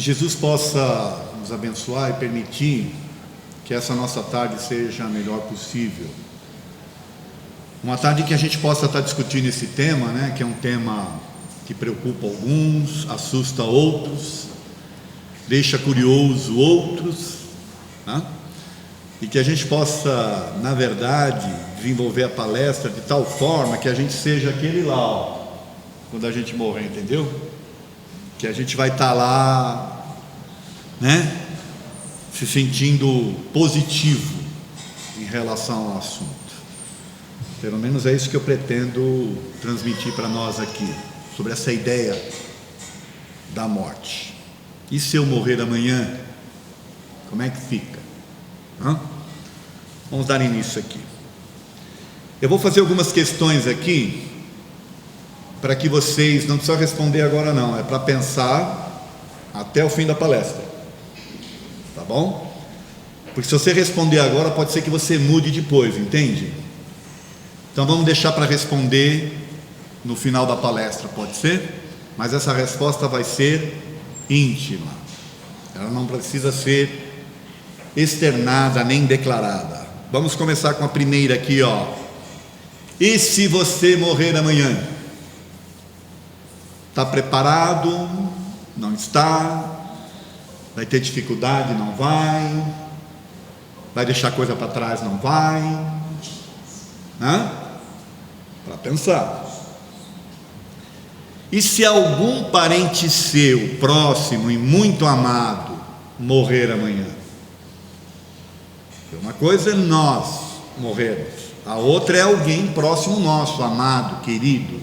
Jesus possa nos abençoar e permitir que essa nossa tarde seja a melhor possível. Uma tarde que a gente possa estar discutindo esse tema, né, que é um tema que preocupa alguns, assusta outros, deixa curioso outros, né? E que a gente possa, na verdade, desenvolver a palestra de tal forma que a gente seja aquele lá, ó, quando a gente morrer, entendeu? Que a gente vai estar lá, né, se sentindo positivo em relação ao assunto. Pelo menos é isso que eu pretendo transmitir para nós aqui, sobre essa ideia da morte. E se eu morrer amanhã, como é que fica? Vamos dar início aqui. Eu vou fazer algumas questões aqui, para que vocês, não precisam responder agora não, é para pensar até o fim da palestra, tá bom? Porque se você responder agora, pode ser que você mude depois, entende? Então vamos deixar para responder no final da palestra, pode ser? Mas essa resposta vai ser íntima, ela não precisa ser externada nem declarada. Vamos começar com a primeira aqui, ó. E se você morrer amanhã? Está preparado? Não está? Vai ter dificuldade? Não vai? Vai deixar coisa para trás? Não vai? Para pensar. E se algum parente seu, próximo e muito amado, morrer amanhã? Uma coisa é nós morrermos, a outra é alguém próximo nosso, amado, querido.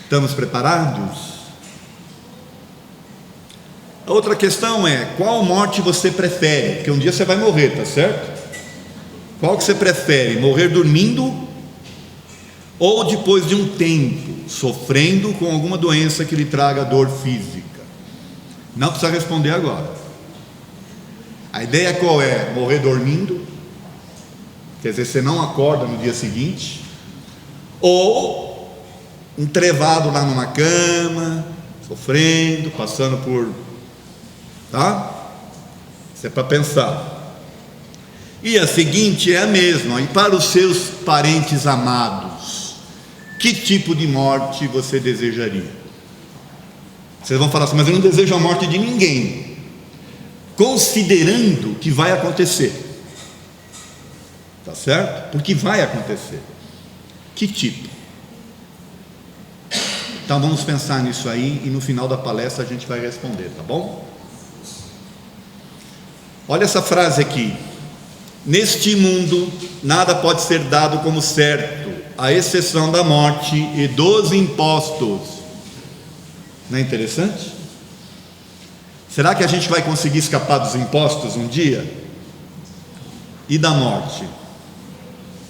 Estamos preparados? A outra questão é: qual morte você prefere? Porque um dia você vai morrer, tá certo? Qual que você prefere? Morrer dormindo ou depois de um tempo sofrendo com alguma doença que lhe traga dor física? Não precisa responder agora. A ideia qual é? Morrer dormindo, quer dizer, você não acorda no dia seguinte, ou entrevado lá numa cama, sofrendo, passando por... Isso é para pensar. E a seguinte é a mesma: e para os seus parentes amados, que tipo de morte você desejaria? Vocês vão falar assim: mas eu não desejo a morte de ninguém, considerando que vai acontecer, tá certo? Porque vai acontecer. Que tipo? Então vamos pensar nisso aí e no final da palestra a gente vai responder, tá bom? Olha essa frase aqui: neste mundo nada pode ser dado como certo, à exceção da morte e dos impostos. Não é interessante? Será que a gente vai conseguir escapar dos impostos um dia? E da morte?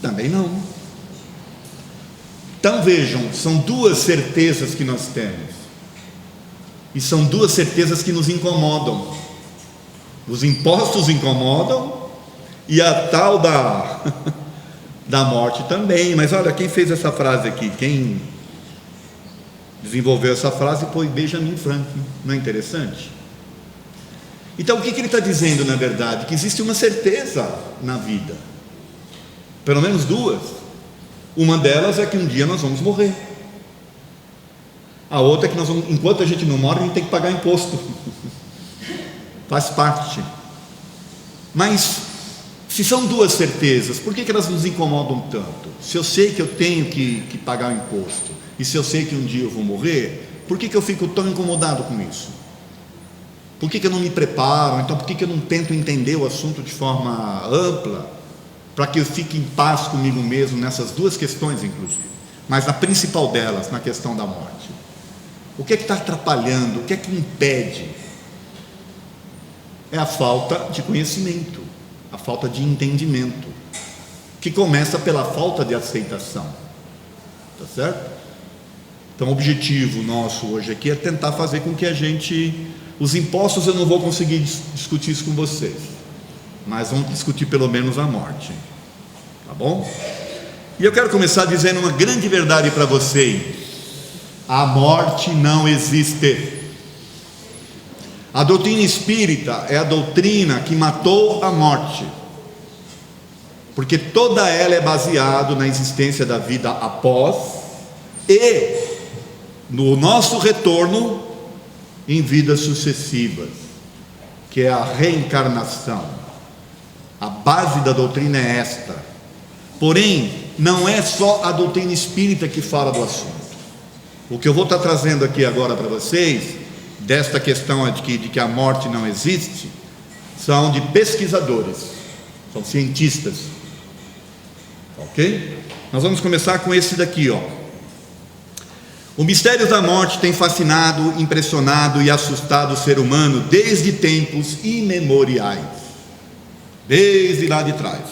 Também não. Então vejam, são duas certezas que nós temos, e são duas certezas que nos incomodam. Os impostos incomodam, e a tal da morte também. Mas olha, quem fez essa frase aqui, quem desenvolveu essa frase foi Benjamin Franklin. Não é interessante? Então o que ele está dizendo na verdade? Que existe uma certeza na vida, pelo menos duas. Uma delas é que um dia nós vamos morrer. A outra é que nós vamos, enquanto a gente não morre, a gente tem que pagar imposto. Faz parte. Mas se são duas certezas, por que elas nos incomodam tanto? Se eu sei que eu tenho que pagar o imposto, e se eu sei que um dia eu vou morrer, por que eu fico tão incomodado com isso? Por que eu não me preparo? Então por que eu não tento entender o assunto de forma ampla, para que eu fique em paz comigo mesmo nessas duas questões, inclusive, mas na principal delas, na questão da morte? O que é que está atrapalhando? O que é que impede? É a falta de conhecimento, a falta de entendimento, que começa pela falta de aceitação, tá certo? Então o objetivo nosso hoje aqui é tentar fazer com que a gente... Os impostos eu não vou conseguir discutir isso com vocês, mas vamos discutir pelo menos a morte, tá bom? E eu quero começar dizendo uma grande verdade para vocês: A morte não existe. A doutrina espírita é a doutrina que matou a morte, porque toda ela é baseada na existência da vida após e no nosso retorno em vidas sucessivas, que é a reencarnação. A base da doutrina é esta. Porém, não é só a doutrina espírita que fala do assunto. O que eu vou estar trazendo aqui agora para vocês, desta questão de que a morte não existe, são de pesquisadores, são cientistas, ok? Nós vamos começar com esse daqui, ó. O mistério da morte tem fascinado, impressionado e assustado o ser humano desde tempos imemoriais, desde lá de trás.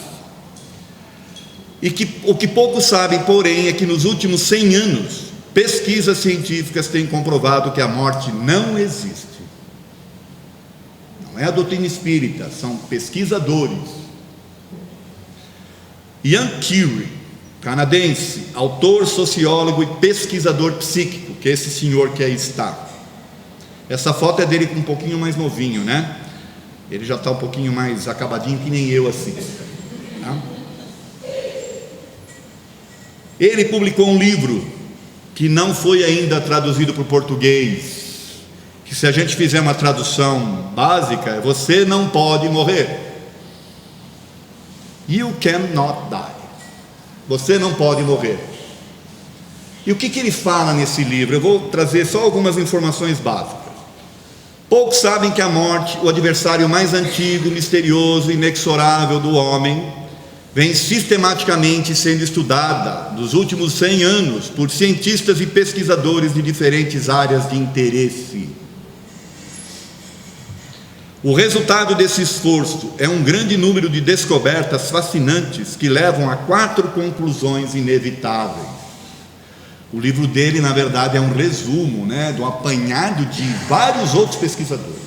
O que poucos sabem, porém, é que nos últimos 100 anos, pesquisas científicas têm comprovado que a morte não existe. Não é a doutrina espírita, são pesquisadores. Ian Curie, canadense, autor, sociólogo e pesquisador psíquico, que é esse senhor que aí está. Essa foto é dele com um pouquinho mais novinho, né? Ele já está um pouquinho mais acabadinho, que nem eu assim, tá? Ele publicou um livro que não foi ainda traduzido para o português, que se a gente fizer uma tradução básica, é: você não pode morrer. You cannot die. Você não pode morrer. E o que ele fala nesse livro? Eu vou trazer só algumas informações básicas. Poucos sabem que a morte, o adversário mais antigo, misterioso e inexorável do homem, vem sistematicamente sendo estudada nos últimos 100 anos por cientistas e pesquisadores de diferentes áreas de interesse. O resultado desse esforço é um grande número de descobertas fascinantes que levam a 4 conclusões inevitáveis. O livro dele, na verdade, é um resumo, né, de um apanhado de vários outros pesquisadores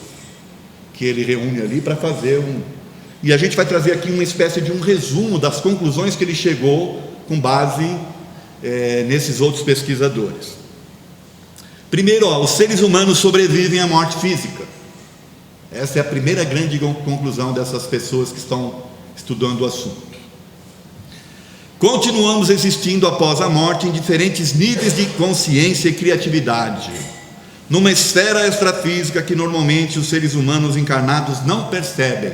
que ele reúne ali para fazer E a gente vai trazer aqui uma espécie de um resumo das conclusões que ele chegou com base nesses outros pesquisadores. Primeiro, os seres humanos sobrevivem à morte física. Essa é a primeira grande conclusão dessas pessoas que estão estudando o assunto. Continuamos existindo após a morte em diferentes níveis de consciência e criatividade, numa esfera extrafísica que normalmente os seres humanos encarnados não percebem.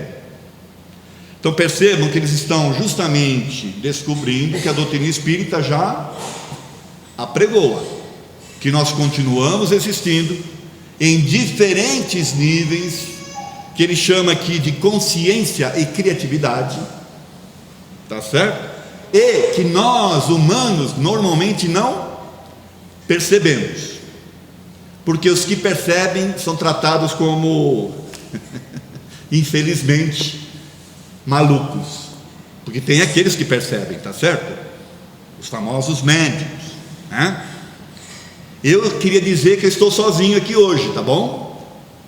Então percebam que eles estão justamente descobrindo que a doutrina espírita já apregoa, que nós continuamos existindo em diferentes níveis, que ele chama aqui de consciência e criatividade, tá certo? E que nós, humanos, normalmente não percebemos, porque os que percebem são tratados como, infelizmente, malucos, porque tem aqueles que percebem, tá certo? Os famosos médiuns, né? Eu queria dizer que eu estou sozinho aqui hoje, tá bom?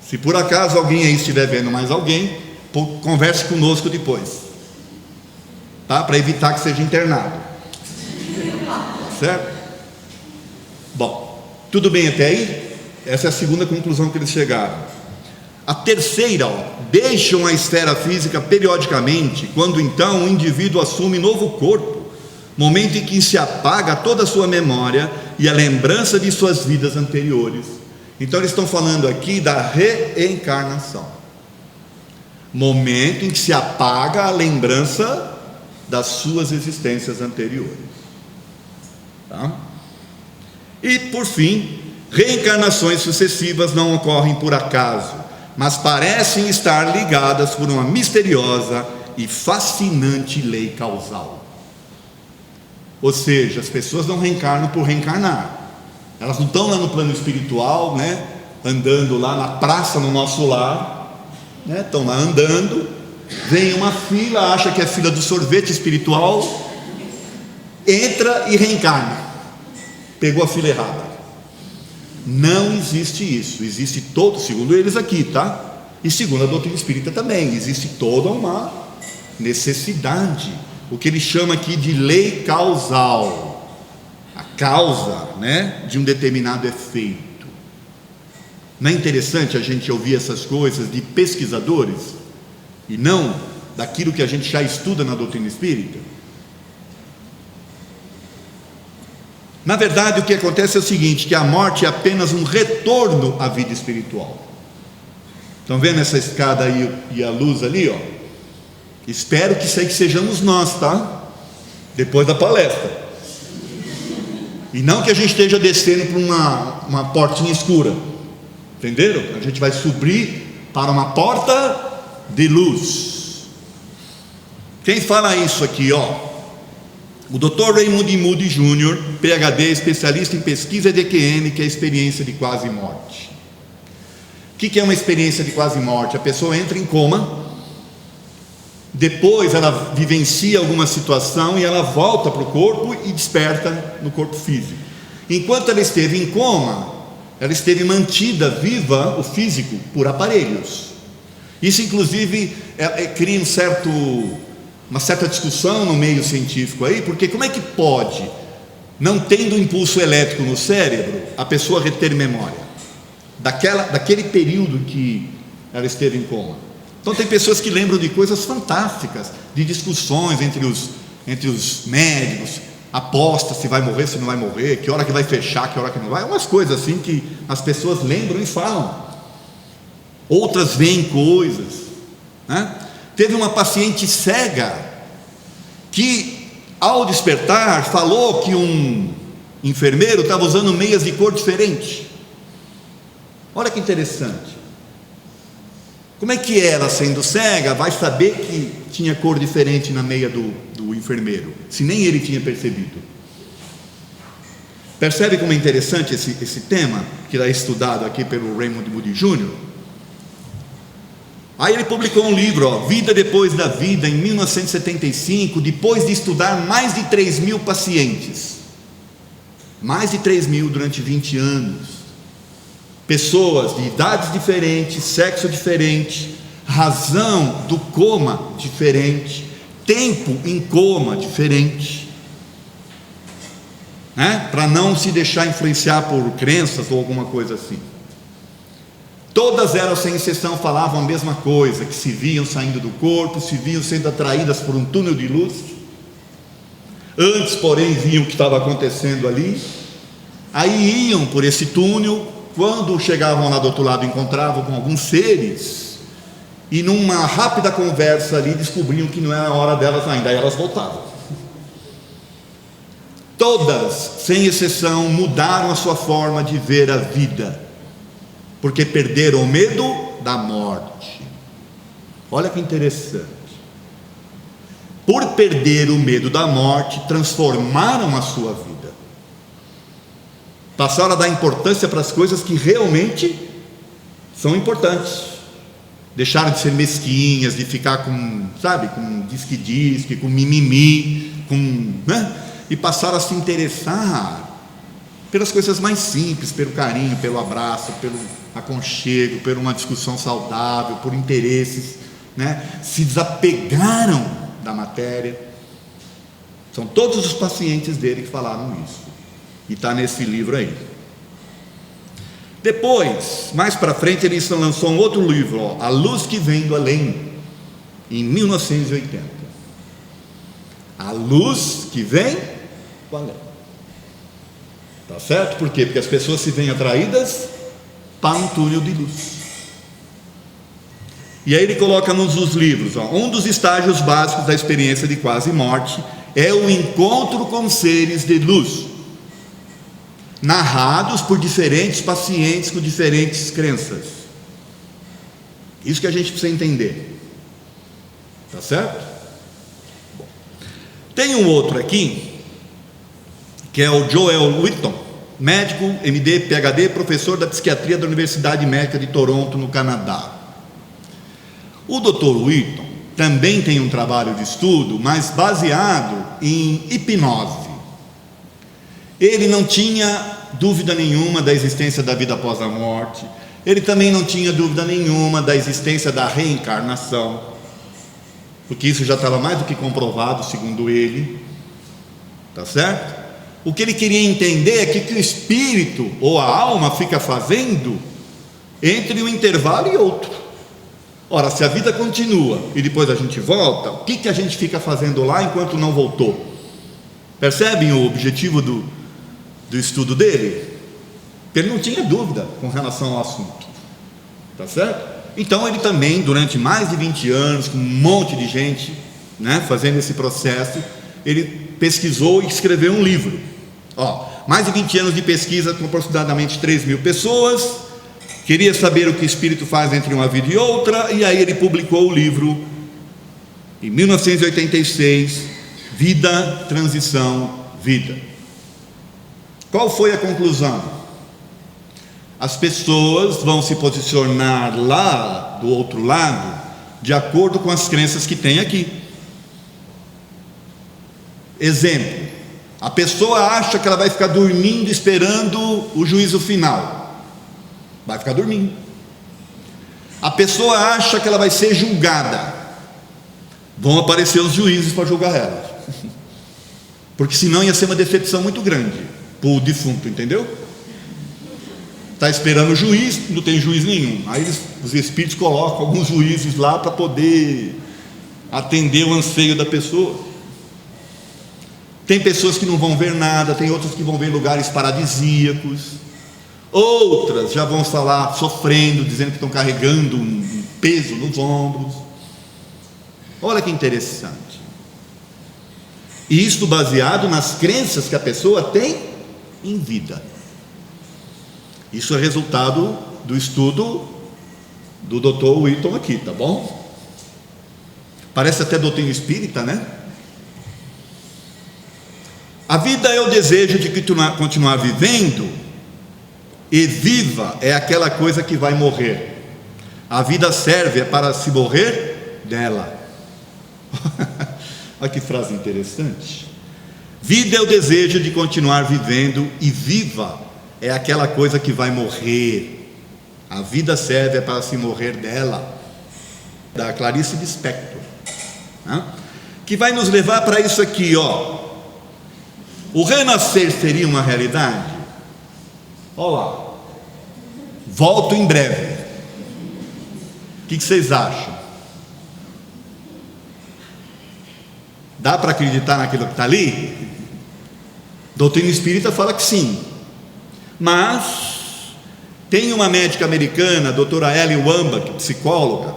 Se por acaso alguém aí estiver vendo mais alguém, converse conosco depois, tá? Para evitar que seja internado, tá certo? Bom, tudo bem até aí? Essa é a segunda conclusão que eles chegaram. A terceira, deixam a esfera física periodicamente, quando então o indivíduo assume novo corpo, momento em que se apaga toda a sua memória e a lembrança de suas vidas anteriores. Então eles estão falando aqui da reencarnação, momento em que se apaga a lembrança das suas existências anteriores, tá? E por fim, reencarnações sucessivas não ocorrem por acaso, mas parecem estar ligadas por uma misteriosa e fascinante lei causal. Ou seja, as pessoas não reencarnam por reencarnar, elas não estão lá no plano espiritual, né, andando lá na praça no nosso lar, né, estão lá andando, vem uma fila, acha que é a fila do sorvete espiritual, entra e reencarna, pegou a fila errada. Não existe isso. Existe todo, segundo eles aqui, tá? E segundo a doutrina espírita também, existe toda uma necessidade, o que ele chama aqui de lei causal. A causa, né, de um determinado efeito. Não é interessante a gente ouvir essas coisas de pesquisadores e não daquilo que a gente já estuda na doutrina espírita? Na verdade, o que acontece é o seguinte, que a morte é apenas um retorno à vida espiritual. Estão vendo essa escada aí e a luz ali, ó? Espero que isso aí que sejamos nós, tá? Depois da palestra. E não que a gente esteja descendo para uma portinha escura. Entenderam? A gente vai subir para uma porta de luz. Quem fala isso aqui, ó? O Dr. Raymond Moody Jr., PhD, especialista em pesquisa de EQM, que é a experiência de quase morte. O que é uma experiência de quase morte? A pessoa entra em coma, depois ela vivencia alguma situação e ela volta para o corpo e desperta no corpo físico. Enquanto ela esteve em coma, ela esteve mantida viva, o físico, por aparelhos. Isso inclusive cria uma certa discussão no meio científico aí, porque como é que pode, não tendo impulso elétrico no cérebro, a pessoa reter memória daquele período que ela esteve em coma? Então tem pessoas que lembram de coisas fantásticas, de discussões entre os médicos, aposta se vai morrer, se não vai morrer, que hora que vai fechar, que hora que não vai, umas coisas assim que as pessoas lembram e falam. Outras veem coisas, né? Teve uma paciente cega que, ao despertar, falou que um enfermeiro estava usando meias de cor diferente. Olha que interessante. Como é que ela, sendo cega, vai saber que tinha cor diferente na meia do enfermeiro, se nem ele tinha percebido? Percebe como é interessante esse tema, que é estudado aqui pelo Raymond Moody Jr.? Aí ele publicou um livro, ó, Vida Depois da Vida, em 1975, depois de estudar mais de 3.000 pacientes. Mais de 3.000 durante 20 anos. Pessoas de idades diferentes, sexo diferente, razão do coma diferente, tempo em coma diferente, né? Para não se deixar influenciar por crenças ou alguma coisa assim. Todas elas, sem exceção, falavam a mesma coisa, que se viam saindo do corpo, se viam sendo atraídas por um túnel de luz. Antes, porém, viam o que estava acontecendo ali. Aí iam por esse túnel. Quando chegavam lá do outro lado, encontravam com alguns seres, e numa rápida conversa ali, descobriam que não era a hora delas ainda, aí elas voltavam. Todas, sem exceção, mudaram a sua forma de ver a vida, porque perderam o medo da morte. Olha que interessante. Por perder o medo da morte, transformaram a sua vida. Passaram a dar importância para as coisas que realmente são importantes. Deixaram de ser mesquinhas, de ficar com disque-disque, com mimimi, né? E passaram a se interessar pelas coisas mais simples, pelo carinho, pelo abraço, pelo aconchego, por uma discussão saudável, por interesses, né? Se desapegaram da matéria. São todos os pacientes dele que falaram isso. E está nesse livro aí. Depois, mais para frente, ele lançou um outro livro, ó, A Luz que Vem do Além, em 1980. A Luz que Vem do Além. Tá certo? Por quê? Porque as pessoas se veem atraídas para um túnel de luz. E aí ele coloca nos livros, ó, um dos estágios básicos da experiência de quase morte é o encontro com seres de luz, narrados por diferentes pacientes com diferentes crenças. Isso que a gente precisa entender. Tá certo? Bom, tem um outro aqui, que é o Joel Whitton, médico, MD, PhD, professor da psiquiatria da Universidade Médica de Toronto, no Canadá. O Dr. Whitton também tem um trabalho de estudo, mas baseado em hipnose. Ele não tinha dúvida nenhuma da existência da vida após a morte. Ele também não tinha dúvida nenhuma da existência da reencarnação, porque isso já estava mais do que comprovado, segundo ele. Tá certo? O que ele queria entender é que o espírito ou a alma fica fazendo entre um intervalo e outro. Ora, se a vida continua e depois a gente volta, o que a gente fica fazendo lá enquanto não voltou? Percebem o objetivo do estudo dele? Ele não tinha dúvida com relação ao assunto, tá certo? Então ele também, durante mais de 20 anos, com um monte de gente, né, fazendo esse processo, ele pesquisou e escreveu um livro. Mais de 20 anos de pesquisa com aproximadamente 3.000 pessoas, queria saber o que o espírito faz entre uma vida e outra, e aí ele publicou o livro em 1986, Vida, Transição, Vida. Qual foi a conclusão? As pessoas vão se posicionar lá do outro lado de acordo com as crenças que tem aqui. Exemplo: a pessoa acha que ela vai ficar dormindo esperando o juízo final, vai ficar dormindo. A pessoa acha que ela vai ser julgada, vão aparecer os juízes para julgar ela, porque senão ia ser uma decepção muito grande para o defunto, entendeu? Está esperando o juiz, não tem juiz nenhum. Aí os espíritos colocam alguns juízes lá para poder atender o anseio da pessoa. Tem pessoas que não vão ver nada, tem outras que vão ver lugares paradisíacos, outras já vão falar sofrendo, dizendo que estão carregando um peso nos ombros. Olha que interessante. E isto baseado nas crenças que a pessoa tem em vida. Isso é resultado do estudo do Dr. Whitton aqui, tá bom? Parece até doutrina espírita, né? A vida é o desejo de continuar vivendo, e viva é aquela coisa que vai morrer. A vida serve para se morrer dela. Olha que frase interessante. Vida é o desejo de continuar vivendo, e viva é aquela coisa que vai morrer. A vida serve para se morrer dela. Da Clarice Lispector, né? Que vai nos levar para isso aqui, O renascer seria uma realidade? Olha lá. Volto em breve. O que vocês acham? Dá para acreditar naquilo que está ali? Doutrina espírita fala que sim. Mas tem uma médica americana, a doutora Ellen Wambach, psicóloga,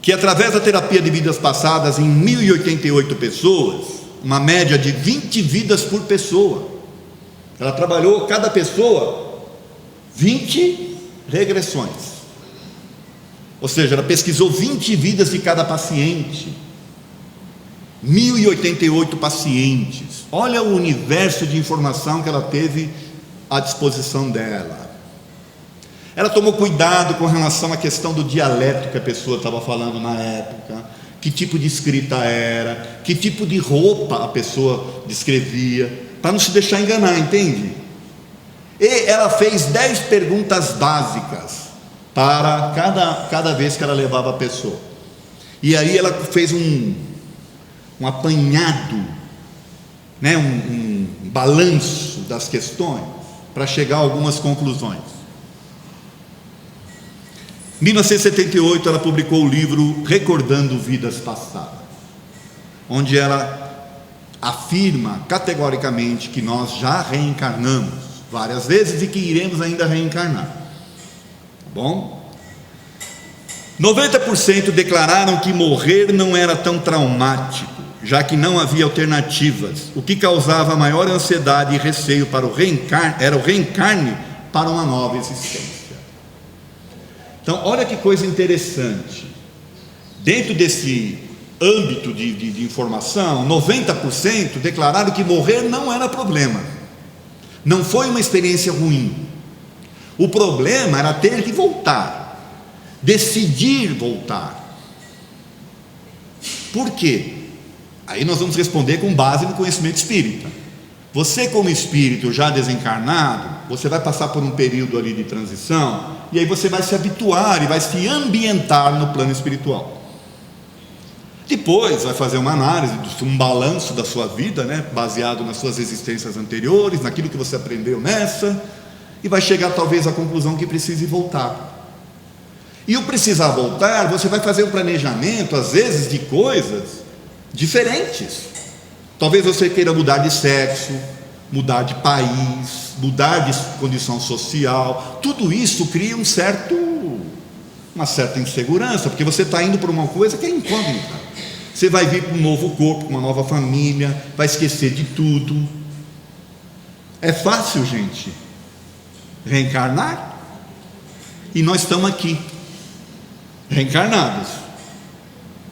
que através da terapia de vidas passadas em 1.088 pessoas, uma média de 20 vidas por pessoa, ela trabalhou cada pessoa 20 regressões, ou seja, ela pesquisou 20 vidas de cada paciente, 1.088 pacientes. Olha o universo de informação que ela teve à disposição dela. Ela tomou cuidado com relação à questão do dialeto que a pessoa estava falando na época, que tipo de escrita era, que tipo de roupa a pessoa descrevia, para não se deixar enganar, entende? E ela fez 10 perguntas básicas para cada vez que ela levava a pessoa, e aí ela fez um apanhado, né, um balanço das questões, para chegar a algumas conclusões. Em 1978 ela publicou o livro Recordando Vidas Passadas, onde ela afirma categoricamente que nós já reencarnamos várias vezes e que iremos ainda reencarnar, tá bom? 90% declararam que morrer não era tão traumático, já que não havia alternativas. O que causava maior ansiedade e receio para era o reencarne para uma nova existência. Então, olha que coisa interessante. Dentro desse âmbito de informação, 90% declararam que morrer não era problema, não foi uma experiência ruim. O problema era ter que voltar, decidir voltar. Por quê? Aí nós vamos responder com base no conhecimento espírita. Você, como espírito já desencarnado, você vai passar por um período ali de transição, e aí você vai se habituar e vai se ambientar no plano espiritual. Depois vai fazer uma análise, um balanço da sua vida, né, baseado nas suas existências anteriores, naquilo que você aprendeu nessa, e vai chegar talvez à conclusão que precise voltar. E o precisar voltar, você vai fazer um planejamento, às vezes, de coisas diferentes. Talvez você queira mudar de sexo, mudar de país, mudar de condição social. Tudo isso cria uma certa insegurança, porque você está indo para uma coisa que é incógnita. Você vai vir para um novo corpo, uma nova família, vai esquecer de tudo. É fácil, gente, reencarnar? E nós estamos aqui, reencarnados,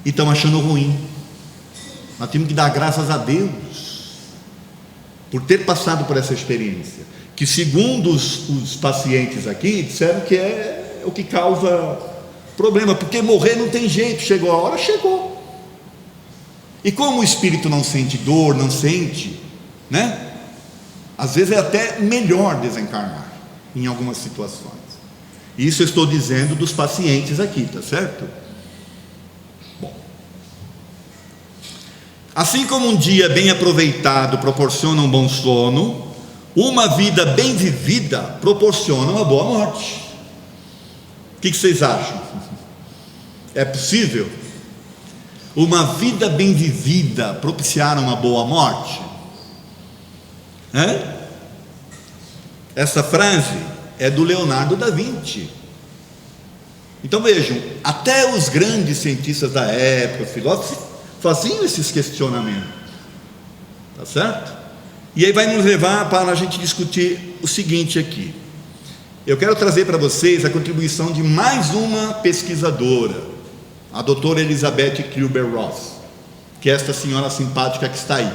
e estamos achando ruim. Nós temos que dar graças a Deus por ter passado por essa experiência, que segundo os pacientes aqui, disseram que é o que causa problema, porque morrer não tem jeito, chegou a hora, chegou. E como o espírito não sente dor, não sente, né? Às vezes é até melhor desencarnar em algumas situações. Isso eu estou dizendo dos pacientes aqui, tá certo? Bom, assim como um dia bem aproveitado proporciona um bom sono, uma vida bem vivida proporciona uma boa morte. O que vocês acham? É possível uma vida bem vivida propiciar uma boa morte? Essa frase é do Leonardo da Vinci. Então vejam, até os grandes cientistas da época, filósofos, faziam esses questionamentos, tá certo? E aí vai nos levar para a gente discutir o seguinte aqui. Eu quero trazer para vocês a contribuição de mais uma pesquisadora, a doutora Elizabeth Kübler-Ross, que é esta senhora simpática que está aí.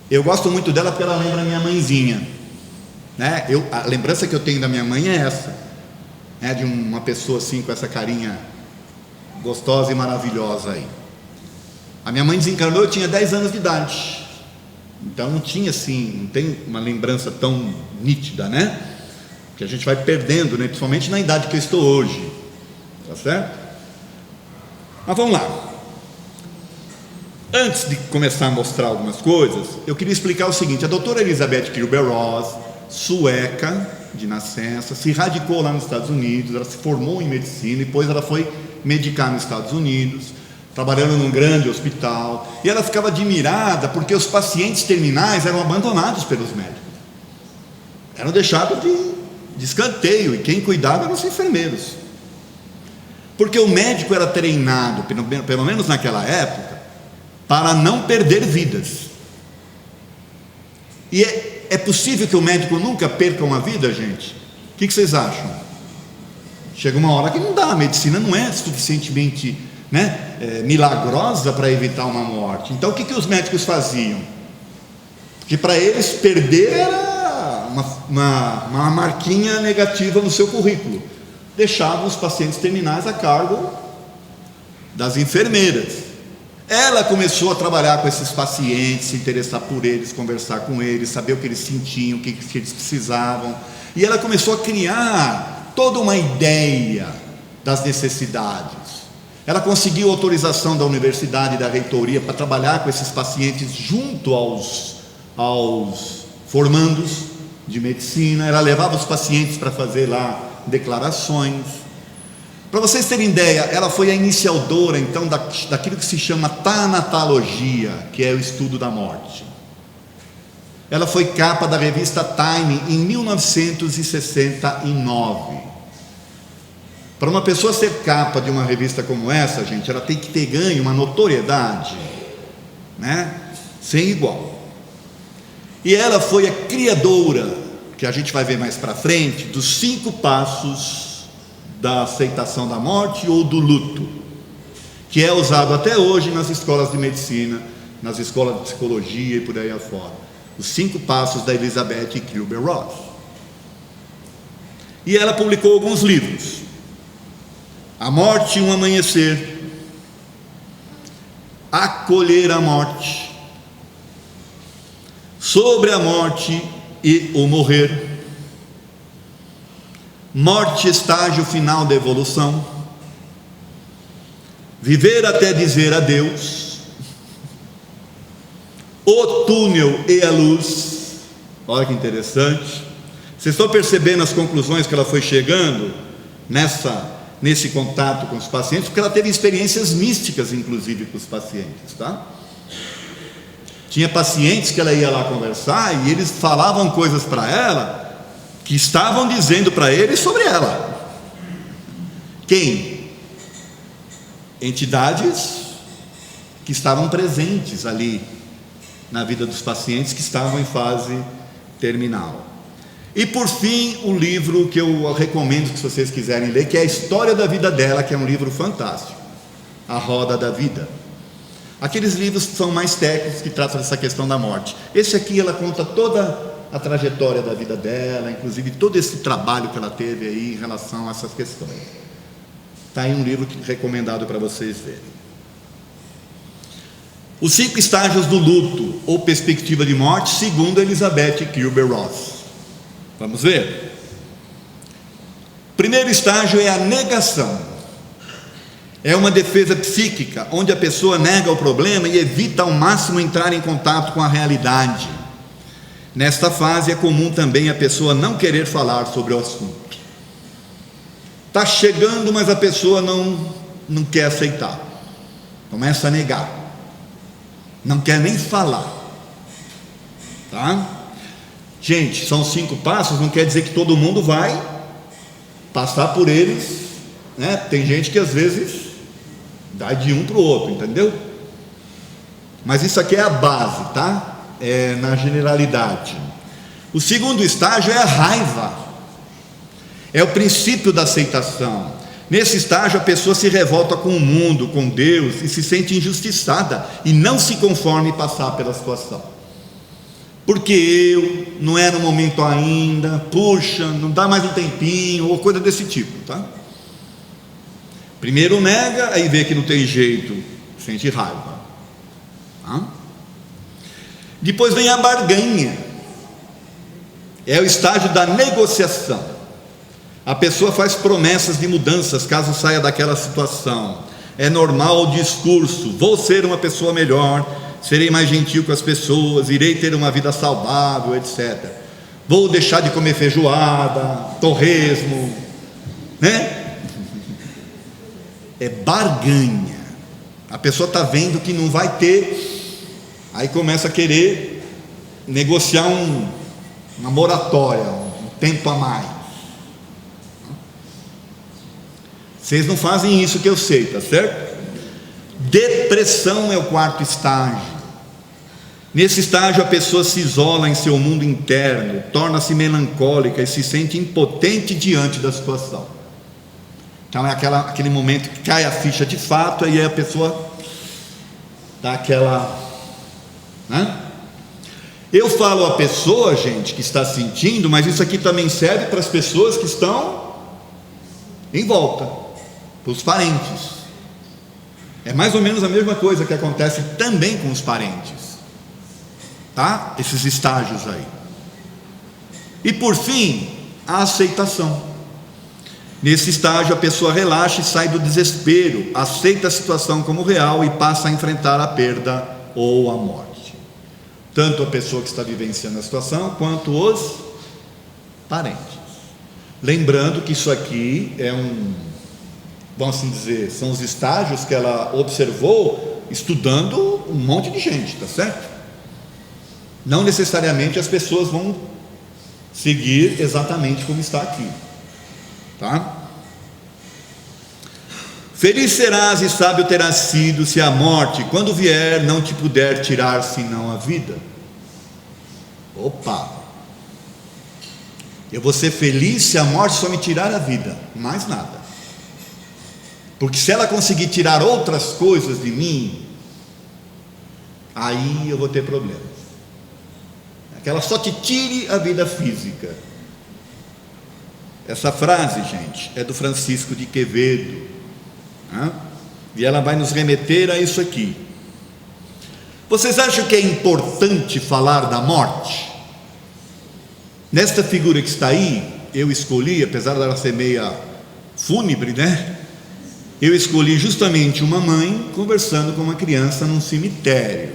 Eu gosto muito dela porque ela lembra a minha mãezinha, né? A lembrança que eu tenho da minha mãe é essa, né? De uma pessoa assim com essa carinha gostosa e maravilhosa aí. A minha mãe desencarnou, eu tinha 10 anos de idade, então não tinha assim, não tem uma lembrança tão nítida, né? Que a gente vai perdendo, né? Principalmente na idade que eu estou hoje, tá certo? Mas vamos lá. Antes de começar a mostrar algumas coisas, eu queria explicar o seguinte: a doutora Elizabeth Kübler-Ross, sueca de nascença, se radicou lá nos Estados Unidos, ela se formou em medicina, e depois ela foi medicar nos Estados Unidos, trabalhando num grande hospital, e ela ficava admirada porque os pacientes terminais eram abandonados pelos médicos, eram deixados de escanteio, e quem cuidava eram os enfermeiros, porque o médico era treinado, pelo menos naquela época, para não perder vidas. E é possível que o médico nunca perca uma vida, gente? O que vocês acham? Chega uma hora que não dá, a medicina não é suficientemente, milagrosa para evitar uma morte. Então o que os médicos faziam? Porque para eles perder era uma marquinha negativa no seu currículo. Deixavam os pacientes terminais a cargo das enfermeiras. Ela começou a trabalhar com esses pacientes, se interessar por eles, conversar com eles, saber o que eles sentiam, o que eles precisavam, e ela começou a criar toda uma ideia das necessidades. Ela conseguiu autorização da universidade e da reitoria para trabalhar com esses pacientes junto aos formandos de medicina. Ela levava os pacientes para fazer lá declarações. Para vocês terem ideia, ela foi a iniciadora então daquilo que se chama tanatologia, que é o estudo da morte. Ela foi capa da revista Time em 1969. Para uma pessoa ser capa de uma revista como essa, gente, ela tem que ter ganho uma notoriedade, sem igual. E ela foi a criadora, que a gente vai ver mais para frente, dos 5 passos da aceitação da morte ou do luto, que é usado até hoje nas escolas de medicina, nas escolas de psicologia e por aí afora. Os 5 passos da Elizabeth Kübler-Ross. E ela publicou alguns livros: A Morte e um Amanhecer, Acolher a Morte, Sobre a Morte e o Morrer, Morte, Estágio Final da Evolução, viver até dizer adeus, o túnel e a luz. Olha que interessante. Vocês estão percebendo as conclusões que ela foi chegando nesse contato com os pacientes, porque ela teve experiências místicas, inclusive, com os pacientes, tá? Tinha pacientes que ela ia lá conversar e eles falavam coisas para ela que estavam dizendo para ele sobre ela. Quem? Entidades que estavam presentes ali na vida dos pacientes que estavam em fase terminal. E por fim, o livro que eu recomendo que vocês quiserem ler, que é a história da vida dela, que é um livro fantástico, A Roda da Vida. Aqueles livros são mais técnicos, que tratam dessa questão da morte. Esse aqui ela conta toda a trajetória da vida dela, inclusive todo esse trabalho que ela teve aí em relação a essas questões. Está aí um livro recomendado para vocês verem. Os 5 estágios do luto ou perspectiva de morte, segundo Elizabeth Kübler-Ross. Vamos ver. Primeiro estágio é a negação. É uma defesa psíquica, onde a pessoa nega o problema e evita ao máximo entrar em contato com a realidade. Nesta fase é comum também a pessoa não querer falar sobre o assunto. Está chegando, mas a pessoa não quer aceitar. Começa a negar. Não quer nem falar. Tá? Gente, são 5 passos, não quer dizer que todo mundo vai passar por eles, né? Tem gente que às vezes dá de um para o outro, entendeu? Mas isso aqui é a base, tá? É na generalidade. O segundo estágio é a raiva. É o princípio da aceitação. Nesse estágio a pessoa se revolta com o mundo, com Deus, e se sente injustiçada, e não se conforma em passar pela situação. Porque eu não é no momento ainda, puxa, não dá mais um tempinho, ou coisa desse tipo, tá? Primeiro nega, aí vê que não tem jeito, sente raiva, tá? Depois vem a barganha. É o estágio da negociação. A pessoa faz promessas de mudanças caso saia daquela situação. É normal o discurso: vou ser uma pessoa melhor, serei mais gentil com as pessoas, irei ter uma vida saudável, etc. Vou deixar de comer feijoada, torresmo, né? É barganha. A pessoa está vendo que não vai ter, aí começa a querer negociar uma moratória, um tempo a mais. Vocês não fazem isso, que eu sei, tá certo? Depressão é o 4º estágio. Nesse estágio a pessoa se isola em seu mundo interno, torna-se melancólica e se sente impotente diante da situação. Então é aquele momento que cai a ficha de fato, e aí a pessoa dá aquela, né? Eu falo a pessoa, gente, que está sentindo, mas isso aqui também serve para as pessoas que estão em volta, para os parentes. É mais ou menos a mesma coisa que acontece também com os parentes, tá? Esses estágios aí. E por fim, a aceitação. Nesse estágio a pessoa relaxa e sai do desespero, aceita a situação como real e passa a enfrentar a perda ou a morte. Tanto a pessoa que está vivenciando a situação, quanto os parentes. Lembrando que isso aqui é vamos assim dizer, são os estágios que ela observou estudando um monte de gente, tá certo? Não necessariamente as pessoas vão seguir exatamente como está aqui, tá? Feliz serás e sábio terás sido se a morte, quando vier, não te puder tirar senão a vida. Opa! Eu vou ser feliz se a morte só me tirar a vida, mais nada. Porque se ela conseguir tirar outras coisas de mim, aí eu vou ter problemas. Que ela só te tire a vida física. Essa frase, gente, é do Francisco de Quevedo, né? E ela vai nos remeter a isso aqui. Vocês acham que é importante falar da morte? Nesta figura que está aí, eu escolhi, apesar dela ser meia fúnebre, né? eu escolhi justamente uma mãe conversando com uma criança num cemitério.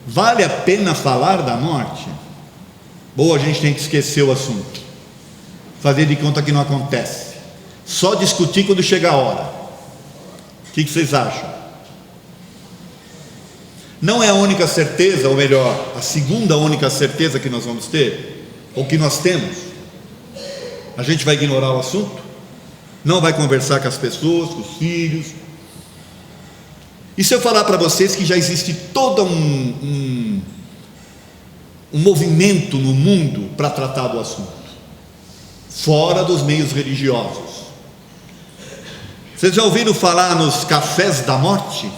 Vale a pena falar da morte? Ou a gente tem que esquecer o assunto? Fazer de conta que não acontece? Só discutir quando chega a hora? O que vocês acham? Não é a única certeza, ou melhor, a segunda única certeza que nós vamos ter, ou que nós temos. A gente vai ignorar o assunto? Não vai conversar com as pessoas, com os filhos? E se eu falar para vocês que já existe todo um movimento no mundo para tratar do assunto, fora dos meios religiosos? Vocês já ouviram falar nos cafés da morte?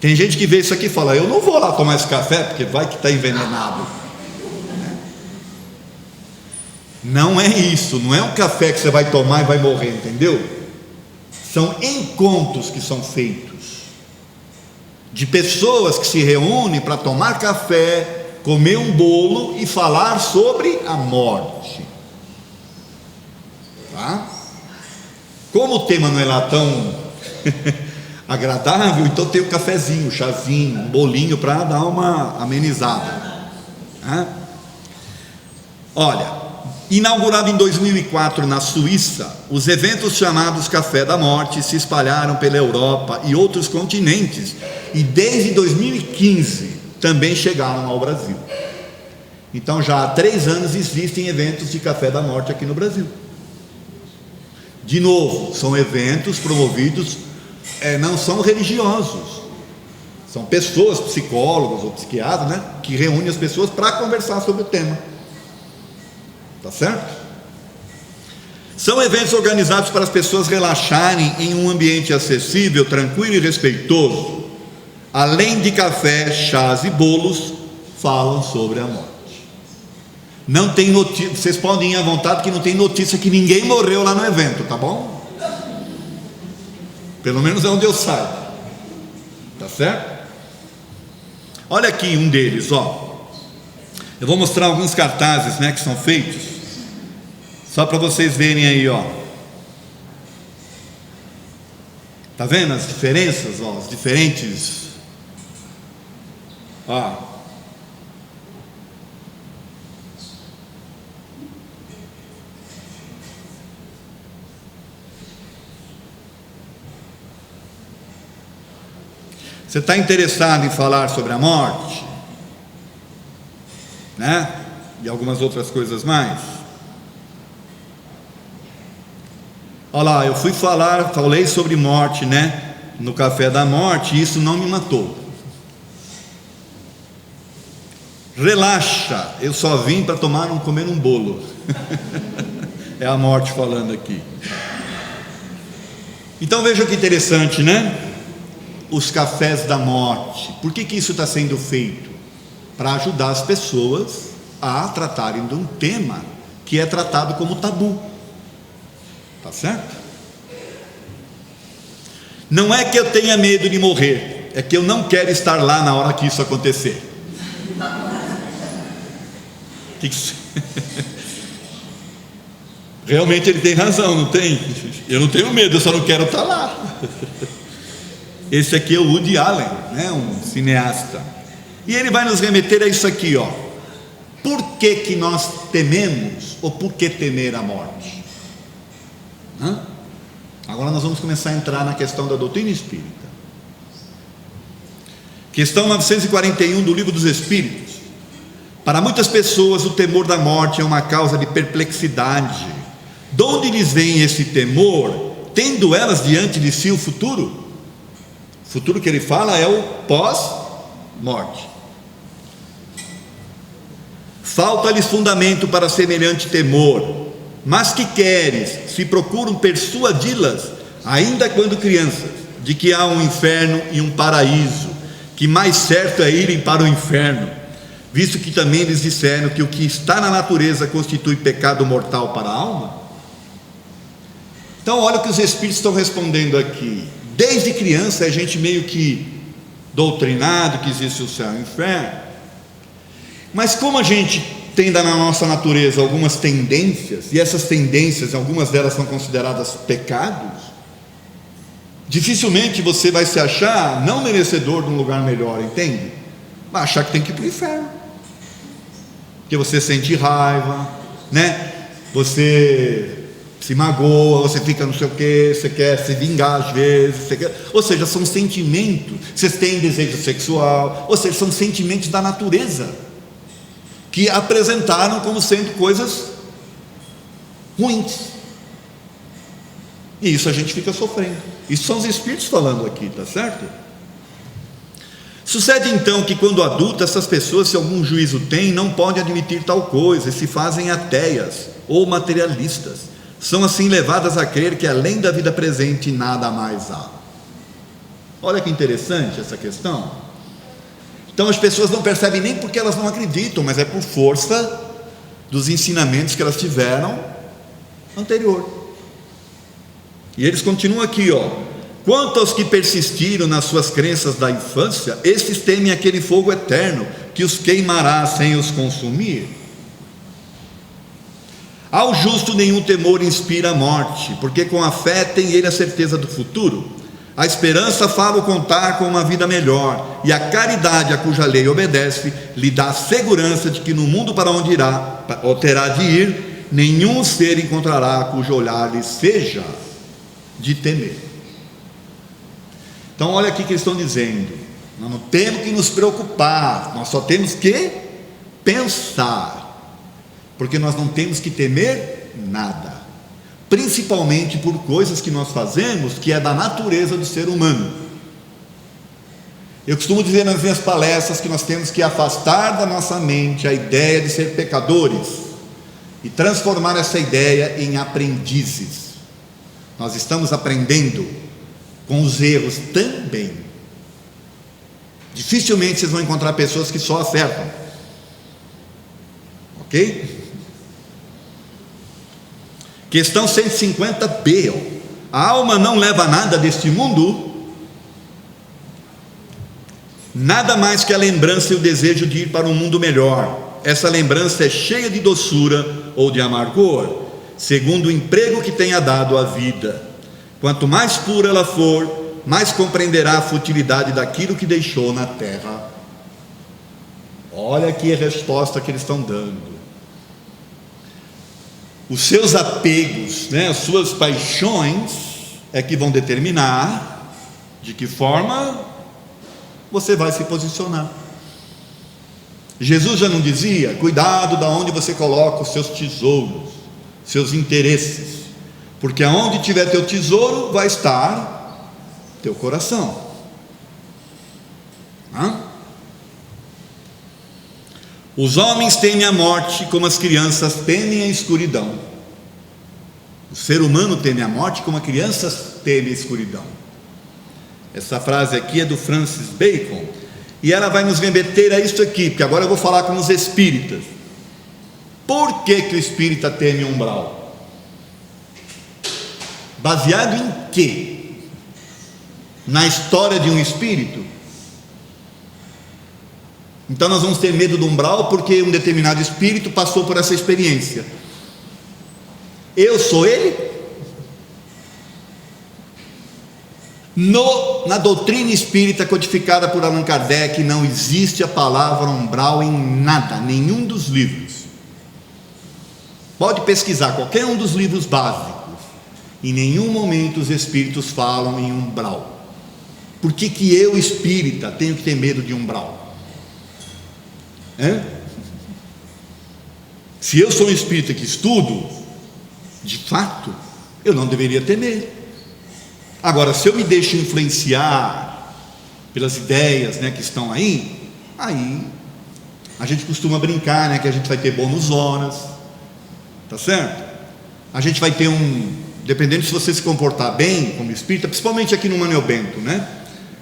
Tem gente que vê isso aqui e fala: eu não vou lá tomar esse café porque vai que está envenenado. Não é isso, não é um café que você vai tomar e vai morrer, entendeu? São encontros que são feitos de pessoas que se reúnem para tomar café, comer um bolo e falar sobre a morte. Tá? Como o tema não é lá tão agradável, então tem o cafezinho, o chazinho, um bolinho para dar uma amenizada. Olha, inaugurado em 2004 na Suíça, os eventos chamados Café da Morte se espalharam pela Europa e outros continentes, e desde 2015 também chegaram ao Brasil. Então já há 3 anos existem eventos de Café da Morte aqui no Brasil. De novo, são eventos promovidos, não são religiosos, são pessoas, psicólogos ou psiquiatras, né, que reúnem as pessoas para conversar sobre o tema. Tá certo? São eventos organizados para as pessoas relaxarem em um ambiente acessível, tranquilo e respeitoso. Além de café, chás e bolos, falam sobre a morte. Não tem notícia, vocês podem ir à vontade que não tem notícia que ninguém morreu lá no evento, tá bom? Pelo menos é onde eu saio. Tá certo? Olha aqui um deles, ó. Eu vou mostrar alguns cartazes, né, que são feitos, só para vocês verem aí, ó. Tá vendo as diferenças, ó, as diferentes, ó. Você está interessado em falar sobre a morte, né? E algumas outras coisas mais? Olha lá, eu falei sobre morte, né? No Café da Morte, e isso não me matou. Relaxa, eu só vim para comer um bolo. É a morte falando aqui. Então veja que interessante, né? Os cafés da morte. Por que isso está sendo feito? Para ajudar as pessoas a tratarem de um tema que é tratado como tabu. Tá certo? Não é que eu tenha medo de morrer, é que eu não quero estar lá na hora que isso acontecer. Realmente ele tem razão, não tem? Eu não tenho medo, eu só não quero estar lá. Esse aqui é o Woody Allen, né? Um cineasta. E ele vai nos remeter a isso aqui, ó. Por que nós tememos, ou por que temer a morte? Agora nós vamos começar a entrar na questão da doutrina espírita. Questão 941 do Livro dos Espíritos. Para muitas pessoas o temor da morte é uma causa de perplexidade. De onde lhes vem esse temor, tendo elas diante de si o futuro? O futuro que ele fala é o pós-morte. Falta-lhes fundamento para semelhante temor, mas que queres, se procuram persuadi-las, ainda quando crianças, de que há um inferno e um paraíso, que mais certo é irem para o inferno, visto que também lhes disseram que o que está na natureza constitui pecado mortal para a alma? Então olha o que os Espíritos estão respondendo aqui. Desde criança a gente meio que doutrinado que existe o céu e o inferno, mas como a gente tem na nossa natureza algumas tendências, e essas tendências, algumas delas são consideradas pecados, dificilmente você vai se achar não merecedor de um lugar melhor, entende? Vai achar que tem que ir para o inferno, porque você sente raiva, né? Você se magoa, você fica não sei o que, você quer se vingar às vezes, ou seja, são sentimentos, vocês têm desejo sexual, ou seja, são sentimentos da natureza, que apresentaram como sendo coisas ruins, e isso a gente fica sofrendo. Isso são os espíritos falando aqui, tá certo? Sucede então que quando adulta, essas pessoas, se algum juízo têm, não podem admitir tal coisa, e se fazem ateias ou materialistas, são assim levadas a crer que além da vida presente nada mais há. Olha que interessante essa questão. Então as pessoas não percebem nem porque elas não acreditam, mas é por força dos ensinamentos que elas tiveram anterior. E eles continuam aqui, quanto aos que persistiram nas suas crenças da infância, estes temem aquele fogo eterno que os queimará sem os consumir. Ao justo nenhum temor inspira a morte, porque com a fé tem ele a certeza do futuro. A esperança fala o contar com uma vida melhor, e a caridade a cuja lei obedece lhe dá a segurança de que no mundo para onde irá ou terá de ir, nenhum ser encontrará cujo olhar lhe seja de temer. Então olha aqui que eles estão dizendo: nós não temos que nos preocupar, nós só temos que pensar, porque nós não temos que temer nada, principalmente por coisas que nós fazemos que é da natureza do ser humano. Eu costumo dizer nas minhas palestras que nós temos que afastar da nossa mente a ideia de ser pecadores e transformar essa ideia em aprendizes. Nós estamos aprendendo com os erros também. Dificilmente vocês vão encontrar pessoas que só acertam, ok? Questão 150b. A alma não leva nada deste mundo, nada mais que a lembrança e o desejo de ir para um mundo melhor. Essa lembrança é cheia de doçura ou de amargor, segundo o emprego que tenha dado à vida. Quanto mais pura ela for, mais compreenderá a futilidade daquilo que deixou na terra. Olha aqui a resposta que eles estão dando. Os seus apegos, as suas paixões é que vão determinar de que forma você vai se posicionar. Jesus já não dizia: cuidado da onde você coloca os seus tesouros, seus interesses, porque aonde tiver teu tesouro vai estar teu coração. Os homens temem a morte como as crianças temem a escuridão. O ser humano teme a morte como as crianças temem a escuridão. Essa frase aqui é do Francis Bacon, e ela vai nos remeter a isso aqui, porque agora eu vou falar com os espíritas. Por que o espírita teme o umbral? Baseado em quê? Na história de um espírito? Então nós vamos ter medo do umbral porque um determinado espírito passou por essa experiência. Eu sou ele? Na doutrina espírita codificada por Allan Kardec, não existe a palavra umbral em nada, nenhum dos livros. Pode pesquisar qualquer um dos livros básicos, em nenhum momento os espíritos falam em umbral. Por que eu, espírita, tenho que ter medo de umbral? Se eu sou um espírita que estudo, de fato, eu não deveria temer. Agora, se eu me deixo influenciar pelas ideias que estão aí a gente costuma brincar que a gente vai ter bônus horas, tá certo? A gente vai ter dependendo se você se comportar bem como espírita, principalmente aqui no Manuel Bento,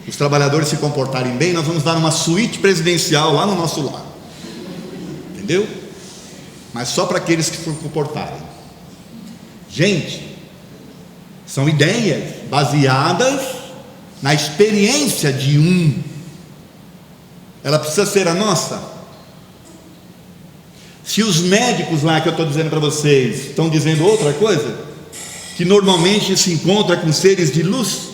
os trabalhadores se comportarem bem, nós vamos dar uma suíte presidencial lá no nosso lar. Entendeu? Mas só para aqueles que se comportarem. Gente, são ideias baseadas na experiência de ela precisa ser a nossa. Se os médicos lá que eu estou dizendo para vocês estão dizendo outra coisa, que normalmente se encontra com seres de luz,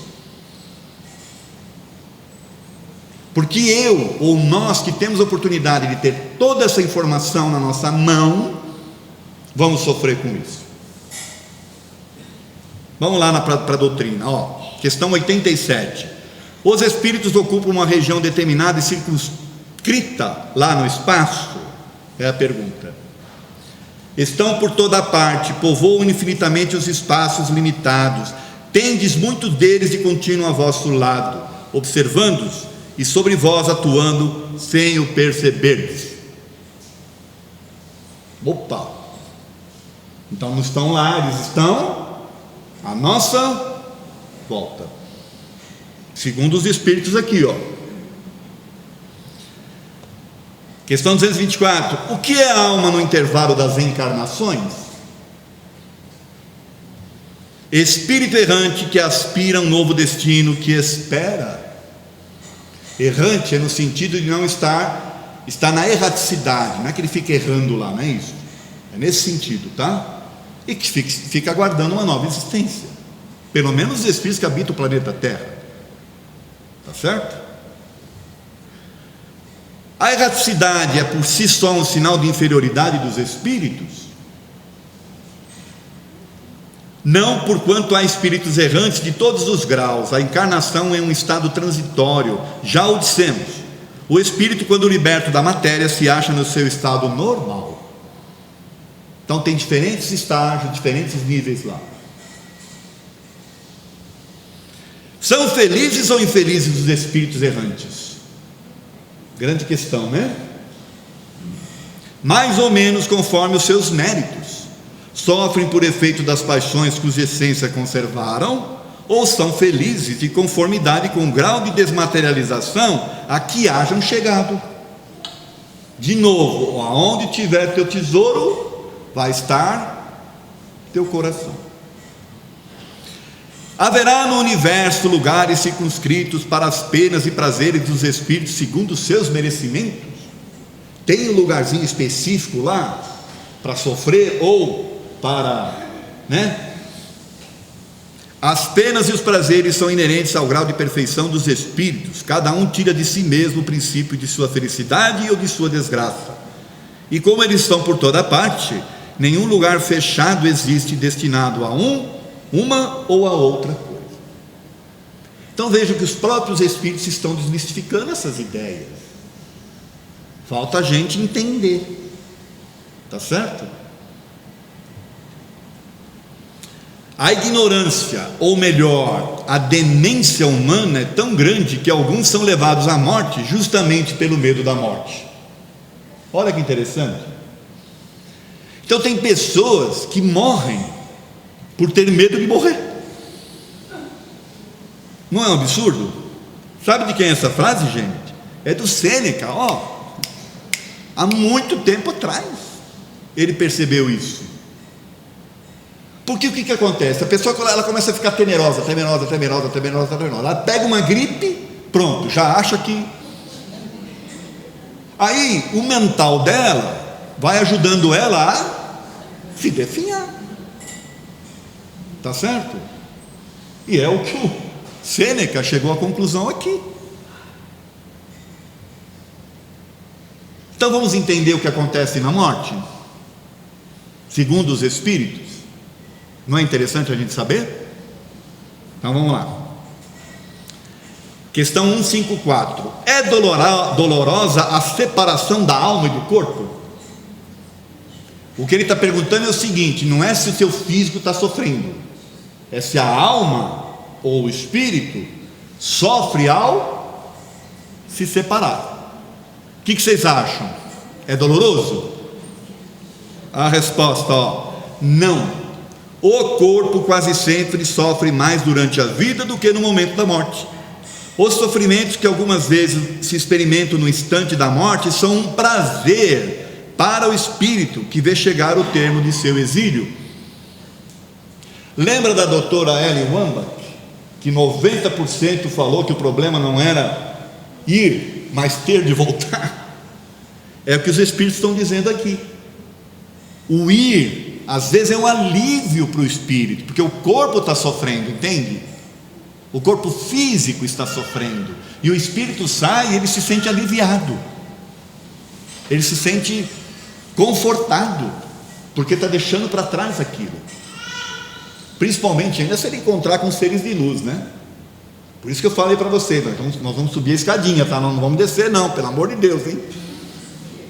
porque eu ou nós que temos a oportunidade de ter toda essa informação na nossa mão, vamos sofrer com isso. Vamos lá para a doutrina, questão 87. Os espíritos ocupam uma região determinada e circunscrita lá no espaço? É a pergunta. Estão por toda parte, povoam infinitamente os espaços limitados, tendes muitos deles de contínuo a vosso lado, observando-os e sobre vós atuando sem o perceberdes. Opa! Então não estão lá, eles estão à nossa volta, segundo os espíritos aqui, Questão 224. O que é a alma no intervalo das encarnações? Espírito errante que aspira a um novo destino, que espera. Errante é no sentido de não estar na erraticidade, não é que ele fica errando lá, não é isso, é nesse sentido, tá? E que fica aguardando uma nova existência, pelo menos os espíritos que habitam o planeta Terra, tá certo? A erraticidade é por si só um sinal de inferioridade dos espíritos? Não, porquanto há espíritos errantes de todos os graus. A encarnação é um estado transitório, já o dissemos. O espírito, quando liberto da matéria, se acha no seu estado normal. Então tem diferentes estágios, diferentes níveis lá. São felizes ou infelizes os espíritos errantes? Grande questão, né? Mais ou menos conforme os seus méritos. Sofrem por efeito das paixões cuja essência conservaram, ou são felizes de conformidade com o grau de desmaterialização a que hajam chegado. De novo, aonde tiver teu tesouro, vai estar teu coração. Haverá no universo lugares circunscritos para as penas e prazeres dos espíritos segundo os seus merecimentos? Tem um lugarzinho específico lá para sofrer ou para, As penas e os prazeres são inerentes ao grau de perfeição dos espíritos. Cada um tira de si mesmo o princípio de sua felicidade ou de sua desgraça. E como eles estão por toda parte, nenhum lugar fechado existe destinado a uma ou a outra coisa. Então vejam que os próprios espíritos estão desmistificando essas ideias. Falta a gente entender, tá certo? A ignorância, ou melhor, a demência humana é tão grande que alguns são levados à morte justamente pelo medo da morte. Olha que interessante. Então tem pessoas que morrem por ter medo de morrer. Não é um absurdo? Sabe de quem é essa frase, gente? É do Sêneca, há muito tempo atrás ele percebeu isso. Porque o que acontece? A pessoa, ela começa a ficar temerosa, ela pega uma gripe, pronto, já acha que... Aí o mental dela vai ajudando ela a se definhar. Tá certo? E é o que o Sêneca chegou à conclusão aqui. Então vamos entender o que acontece na morte, segundo os espíritos. Não é interessante a gente saber? Então vamos lá. Questão 154. É dolorosa a separação da alma e do corpo? O que ele está perguntando é o seguinte: não é se o seu físico está sofrendo, é se a alma ou o espírito sofre ao se separar. O que vocês acham? É doloroso? A resposta, não. O corpo quase sempre sofre mais durante a vida do que no momento da morte. Os sofrimentos que algumas vezes se experimentam no instante da morte são um prazer para o espírito que vê chegar o termo de seu exílio. Lembra da doutora Ellen Wambach, que 90% falou que o problema não era ir, mas ter de voltar? É o que os espíritos estão dizendo aqui. O ir, às vezes, é um alívio para o espírito, porque o corpo está sofrendo, entende? O corpo físico está sofrendo, e o espírito sai e ele se sente aliviado, ele se sente confortado, porque está deixando para trás aquilo. Principalmente ainda se ele encontrar com seres de luz, né? Por isso que eu falei para você, nós vamos subir a escadinha, tá? Não vamos descer não, pelo amor de Deus, hein?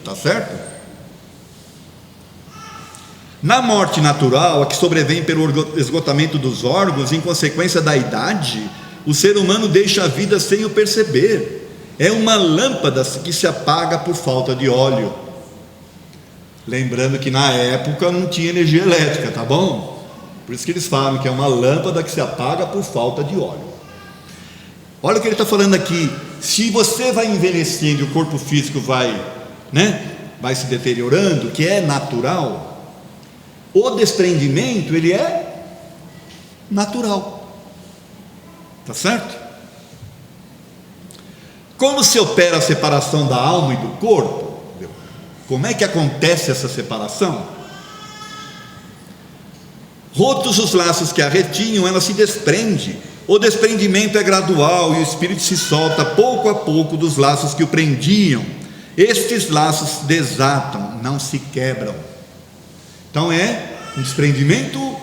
Tá certo? Na morte natural, a que sobrevém pelo esgotamento dos órgãos, em consequência da idade, o ser humano deixa a vida sem o perceber. É uma lâmpada que se apaga por falta de óleo. Lembrando que na época não tinha energia elétrica, tá bom? Por isso que eles falam que é uma lâmpada que se apaga por falta de óleo. Olha o que ele está falando aqui. Se você vai envelhecendo e o corpo físico vai se deteriorando, que é natural, o desprendimento, ele é natural. Tá certo? Como se opera a separação da alma e do corpo? Como é que acontece essa separação? Rotos os laços que a retinham, ela se desprende. O desprendimento é gradual e o espírito se solta pouco a pouco dos laços que o prendiam. Estes laços desatam, não se quebram. Então é um desprendimento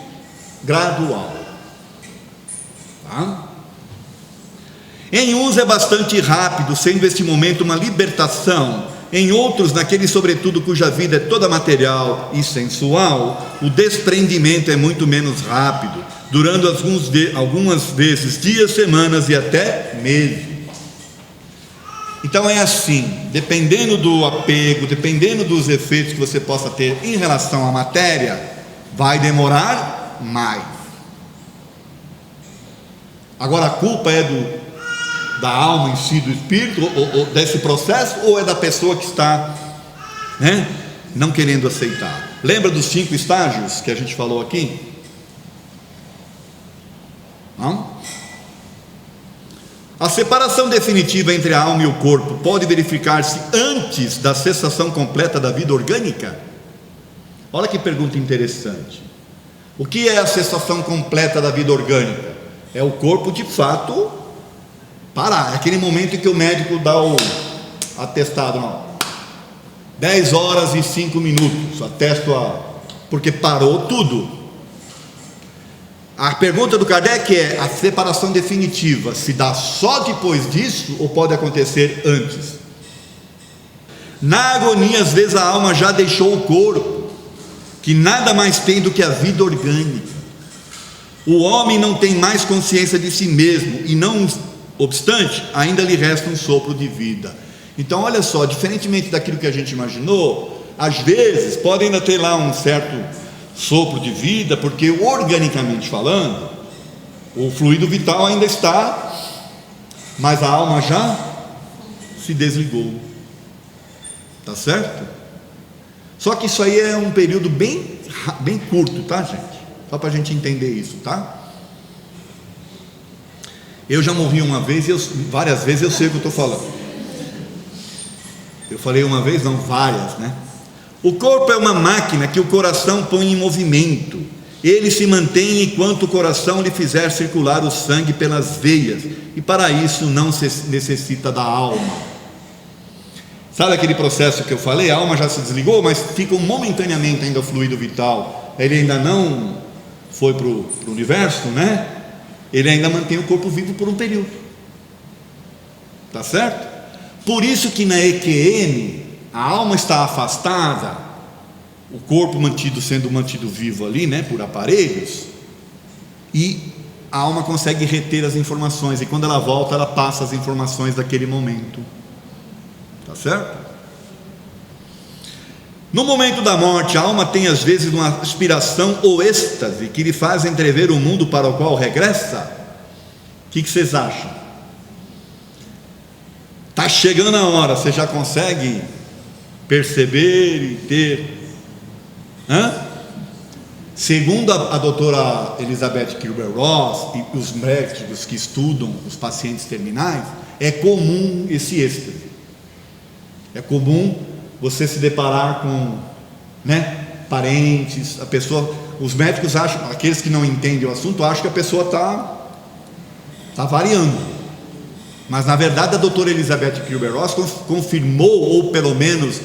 gradual. Tá? Em uns é bastante rápido, sendo este momento uma libertação. Em outros, naqueles sobretudo cuja vida é toda material e sensual, o desprendimento é muito menos rápido, durando algumas vezes dias, semanas e até meses. Então é assim, dependendo do apego, dependendo dos efeitos que você possa ter em relação à matéria, vai demorar mais. Agora a culpa é da alma em si, do espírito, ou desse processo, ou é da pessoa que está não querendo aceitar? Lembra dos 5 estágios que a gente falou aqui? Não? A separação definitiva entre a alma e o corpo pode verificar-se antes da cessação completa da vida orgânica? Olha que pergunta interessante. O que é a cessação completa da vida orgânica? É o corpo de fato parar. É aquele momento em que o médico dá o atestado, 10 horas e 5 minutos, atesto porque parou tudo. A pergunta do Kardec é: a separação definitiva se dá só depois disso ou pode acontecer antes? Na agonia, às vezes a alma já deixou o corpo, que nada mais tem do que a vida orgânica. O homem não tem mais consciência de si mesmo, e não obstante, ainda lhe resta um sopro de vida. Então olha só, diferentemente daquilo que a gente imaginou, às vezes pode ainda ter lá um certo sopro de vida, porque organicamente falando, o fluido vital ainda está, mas a alma já se desligou. Tá certo? Só que isso aí é um período bem curto, tá, gente? Só para a gente entender isso, tá? Eu já morri uma vez, várias vezes eu sei o que eu estou falando. Eu falei uma vez, não, várias, né? O corpo é uma máquina que o coração põe em movimento. Ele se mantém enquanto o coração lhe fizer circular o sangue pelas veias, e para isso não se necessita da alma. Sabe aquele processo que eu falei? A alma já se desligou, mas fica momentaneamente ainda o fluido vital. Ele ainda não foi para o universo, né? Ele ainda mantém o corpo vivo por um período. Tá certo? Por isso que na EQM a alma está afastada, o corpo sendo mantido vivo ali, né, por aparelhos, e a alma consegue reter as informações, e quando ela volta, ela passa as informações daquele momento. Tá certo? No momento da morte, a alma tem às vezes uma aspiração ou êxtase que lhe faz entrever o mundo para o qual regressa. O que vocês acham? Está chegando a hora, você já consegue perceber e ter? Segundo a doutora Elizabeth Kübler-Ross e os médicos que estudam os pacientes terminais, é comum esse êxtase. É comum você se deparar com, Parentes, a pessoa, os médicos acham, aqueles que não entendem o assunto, acham que a pessoa está variando. Mas na verdade a doutora Elizabeth Kübler-Ross confirmou, ou pelo menos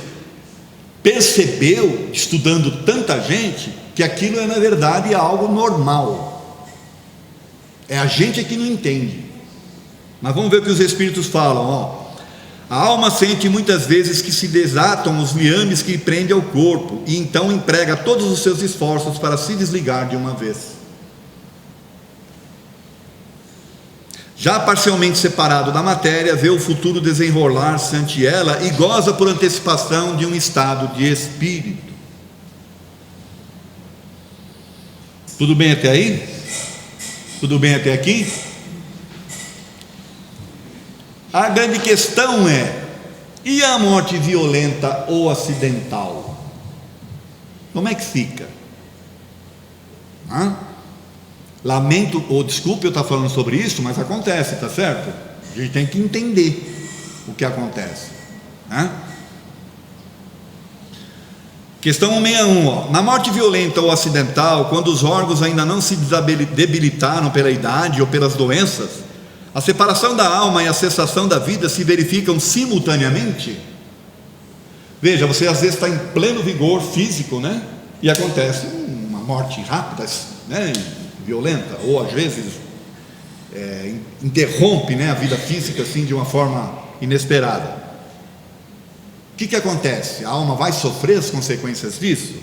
percebeu, estudando tanta gente, que aquilo é na verdade algo normal. É a gente que não entende. Mas vamos ver o que os Espíritos falam, ó. A alma sente muitas vezes que se desatam os liames que prendem ao corpo, e então emprega todos os seus esforços para se desligar de uma vez. Já parcialmente separado da matéria, vê o futuro desenrolar-se ante ela e goza por antecipação de um estado de espírito. Tudo bem até aí? Tudo bem até aqui? A grande questão é: e a morte violenta ou acidental? Como é que fica? Lamento, ou desculpe eu estar falando sobre isso, mas acontece, tá certo? A gente tem que entender o que acontece. Questão 161, ó. Na morte violenta ou acidental, quando os órgãos ainda não se debilitaram pela idade ou pelas doenças, a separação da alma e a cessação da vida se verificam simultaneamente? Veja, você às vezes está em pleno vigor físico, né? E acontece uma morte rápida, né? Violenta, ou às vezes interrompe, né, a vida física assim de uma forma inesperada. O que acontece? A alma vai sofrer as consequências disso?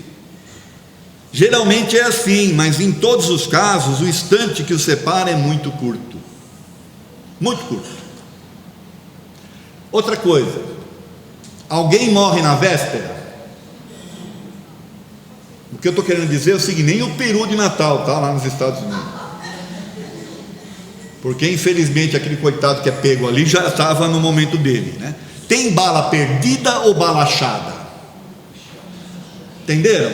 Geralmente é assim, mas em todos os casos o instante que os separa é muito curto. Muito curto. Outra coisa: alguém morre na véspera? O que eu estou querendo dizer é o seguinte: nem o peru de Natal está lá nos Estados Unidos, porque infelizmente aquele coitado que é pego ali já estava no momento dele, né? Tem bala perdida ou bala achada? Entenderam?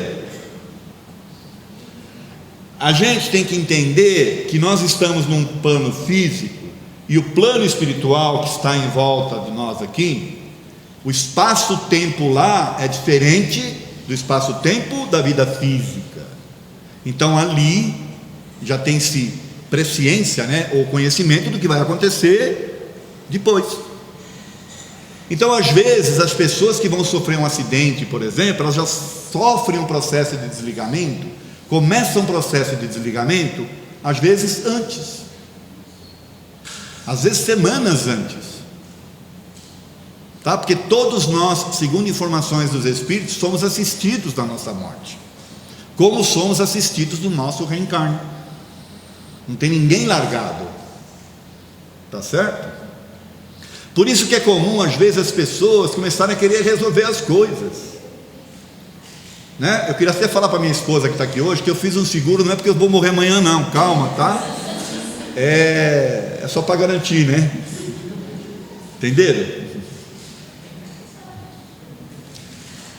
A gente tem que entender que nós estamos num plano físico, e o plano espiritual que está em volta de nós aqui, o espaço-tempo lá é diferente do espaço-tempo da vida física. Então ali já tem-se presciência, né, ou conhecimento do que vai acontecer depois. Então às vezes as pessoas que vão sofrer um acidente, por exemplo, elas já sofrem um processo de desligamento, começam um processo de desligamento às vezes antes, às vezes semanas antes, tá? Porque todos nós, segundo informações dos Espíritos, somos assistidos da nossa morte, como somos assistidos do nosso reencarne. Não tem ninguém largado, tá certo? Por isso que é comum às vezes as pessoas começarem a querer resolver as coisas, né? Eu queria até falar para minha esposa que está aqui hoje que eu fiz um seguro, não é porque eu vou morrer amanhã não, calma, tá? É só para garantir, né? Entenderam?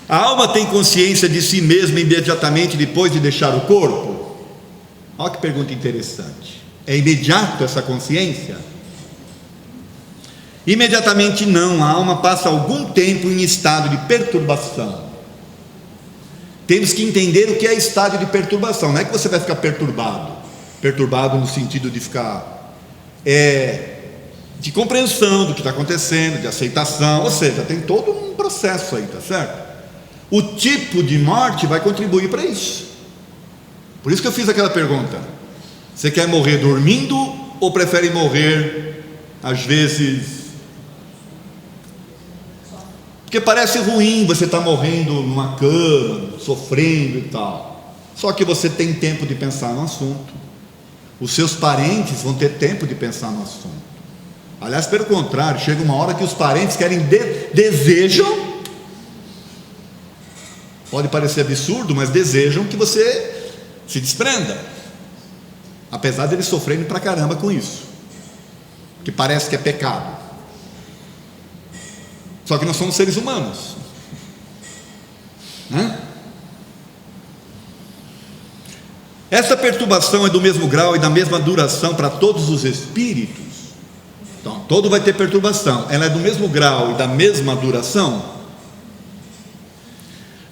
A alma tem consciência de si mesma imediatamente depois de deixar o corpo? Olha que pergunta interessante. É imediato essa consciência? Imediatamente não. A alma passa algum tempo em estado de perturbação. Temos que entender o que é estado de perturbação. Não é que você vai ficar perturbado no sentido de ficar de compreensão do que está acontecendo, de aceitação, ou seja, tem todo um processo aí, tá certo? O tipo de morte vai contribuir para isso. Por isso que eu fiz aquela pergunta: você quer morrer dormindo ou prefere morrer às vezes? Porque parece ruim você estar morrendo numa cama, sofrendo e tal, só que você tem tempo de pensar no assunto. Os seus parentes vão ter tempo de pensar no assunto. Aliás, pelo contrário, chega uma hora que os parentes querem, desejam, pode parecer absurdo, mas desejam que você se desprenda, apesar de eles sofrerem pra caramba com isso, que parece que é pecado. Só que nós somos seres humanos, né? Essa perturbação é do mesmo grau e da mesma duração para todos os espíritos. Então, todo vai ter perturbação. Ela é do mesmo grau e da mesma duração?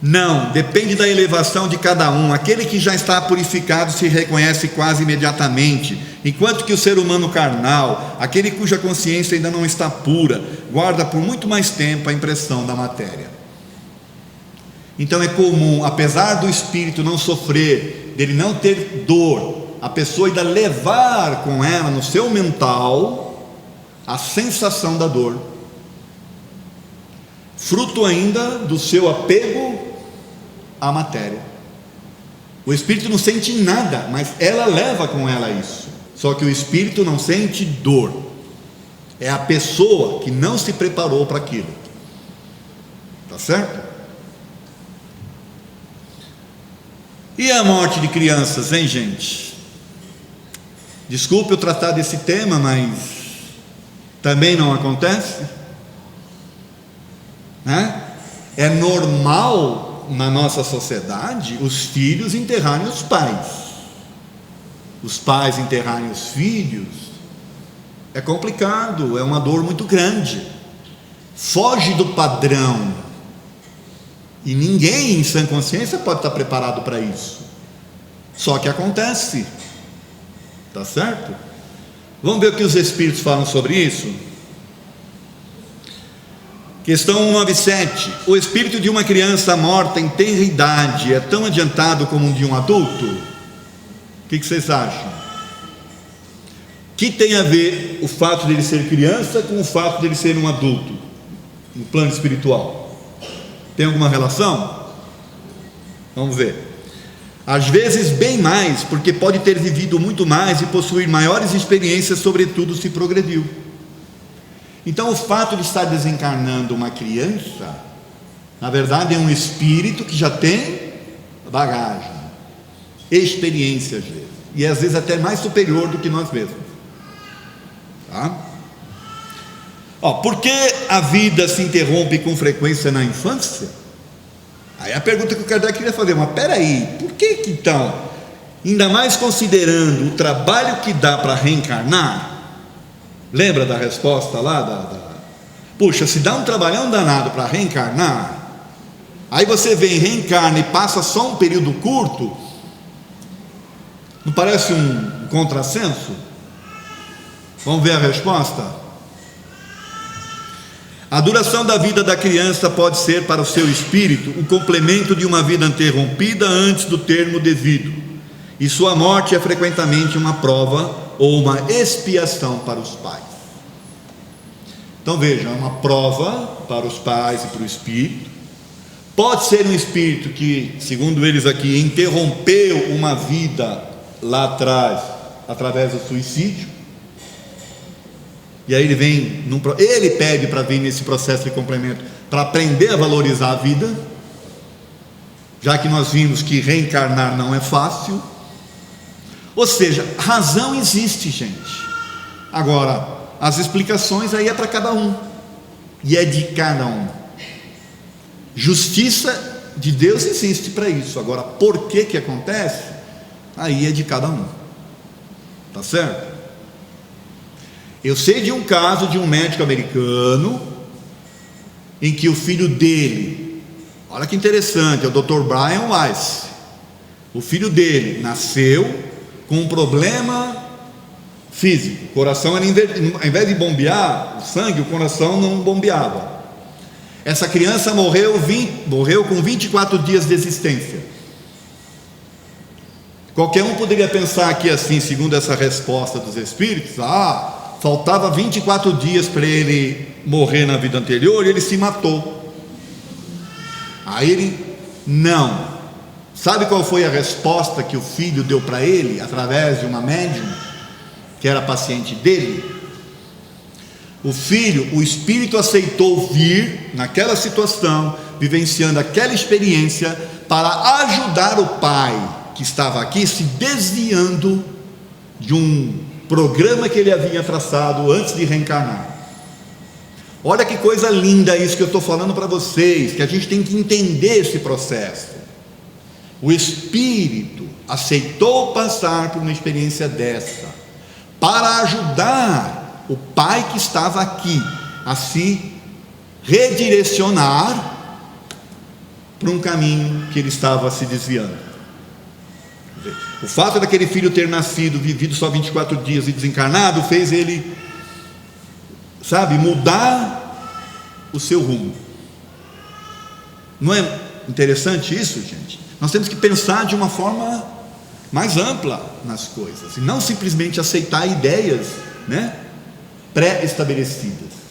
Não, depende da elevação de cada um. Aquele que já está purificado se reconhece quase imediatamente, enquanto que o ser humano carnal, aquele cuja consciência ainda não está pura, guarda por muito mais tempo a impressão da matéria. Então é comum, apesar do espírito não sofrer, dele não ter dor, a pessoa ainda levar com ela no seu mental a sensação da dor, fruto ainda do seu apego à matéria. O espírito não sente nada, mas ela leva com ela isso. Só que o espírito não sente dor. É a pessoa que não se preparou para aquilo. Tá certo? E a morte de crianças, hein, gente? Desculpe eu tratar desse tema, mas também não acontece, né? É normal na nossa sociedade os filhos enterrarem os pais enterrarem os filhos. É complicado, é uma dor muito grande, foge do padrão, e ninguém em sã consciência pode estar preparado para isso, só que acontece, tá certo? Vamos ver o que os Espíritos falam sobre isso. Questão 197. O espírito de uma criança morta em tenra idade é tão adiantado como o de um adulto? O que vocês acham? Que tem a ver o fato dele ser criança com o fato dele ser um adulto, no plano espiritual? Tem alguma relação? Vamos ver. Às vezes bem mais, porque pode ter vivido muito mais e possuir maiores experiências, sobretudo se progrediu. Então o fato de estar desencarnando uma criança, na verdade é um espírito que já tem bagagem, experiência às vezes, e às vezes até mais superior do que nós mesmos, tá? Por que a vida se interrompe com frequência na infância? Aí a pergunta que o Kardec queria fazer, mas peraí, por que então, ainda mais considerando o trabalho que dá para reencarnar? Lembra da resposta lá? Puxa, se dá um trabalhão danado para reencarnar, aí você vem, reencarna e passa só um período curto, não parece um contrassenso? Vamos ver a resposta? A duração da vida da criança pode ser para o seu espírito um complemento de uma vida interrompida antes do termo devido, e sua morte é frequentemente uma prova ou uma expiação para os pais. Então vejam, é uma prova para os pais e para o espírito. Pode ser um espírito que, segundo eles aqui, interrompeu uma vida lá atrás através do suicídio, e aí ele vem, ele pede para vir nesse processo de complemento para aprender a valorizar a vida, já que nós vimos que reencarnar não é fácil. Ou seja, razão existe, gente. Agora, as explicações aí é para cada um, e é de cada um. Justiça de Deus existe para isso. Agora, por que acontece? Aí é de cada um, tá certo? Eu sei de um caso de um médico americano em que o filho dele, olha que interessante, é o Dr. Brian Weiss. O filho dele nasceu com um problema físico, o coração era ao invés de bombear o sangue, o coração não bombeava. Essa criança morreu com 24 dias de existência. Qualquer um poderia pensar aqui assim, segundo essa resposta dos Espíritos, faltava 24 dias para ele morrer na vida anterior e ele se matou. Aí ele, não. Sabe qual foi a resposta que o filho deu para ele, através de uma médium, que era paciente dele? O espírito aceitou vir naquela situação, vivenciando aquela experiência, para ajudar o pai, que estava aqui se desviando de um programa que ele havia traçado antes de reencarnar. Olha que coisa linda isso que eu estou falando para vocês, que a gente tem que entender esse processo. O espírito aceitou passar por uma experiência dessa, para ajudar o pai que estava aqui a se redirecionar para um caminho que ele estava se desviando. O fato daquele filho ter nascido, vivido só 24 dias e desencarnado, fez ele, mudar o seu rumo. Não é interessante isso, gente? Nós temos que pensar de uma forma mais ampla nas coisas, e não simplesmente aceitar ideias, pré-estabelecidas.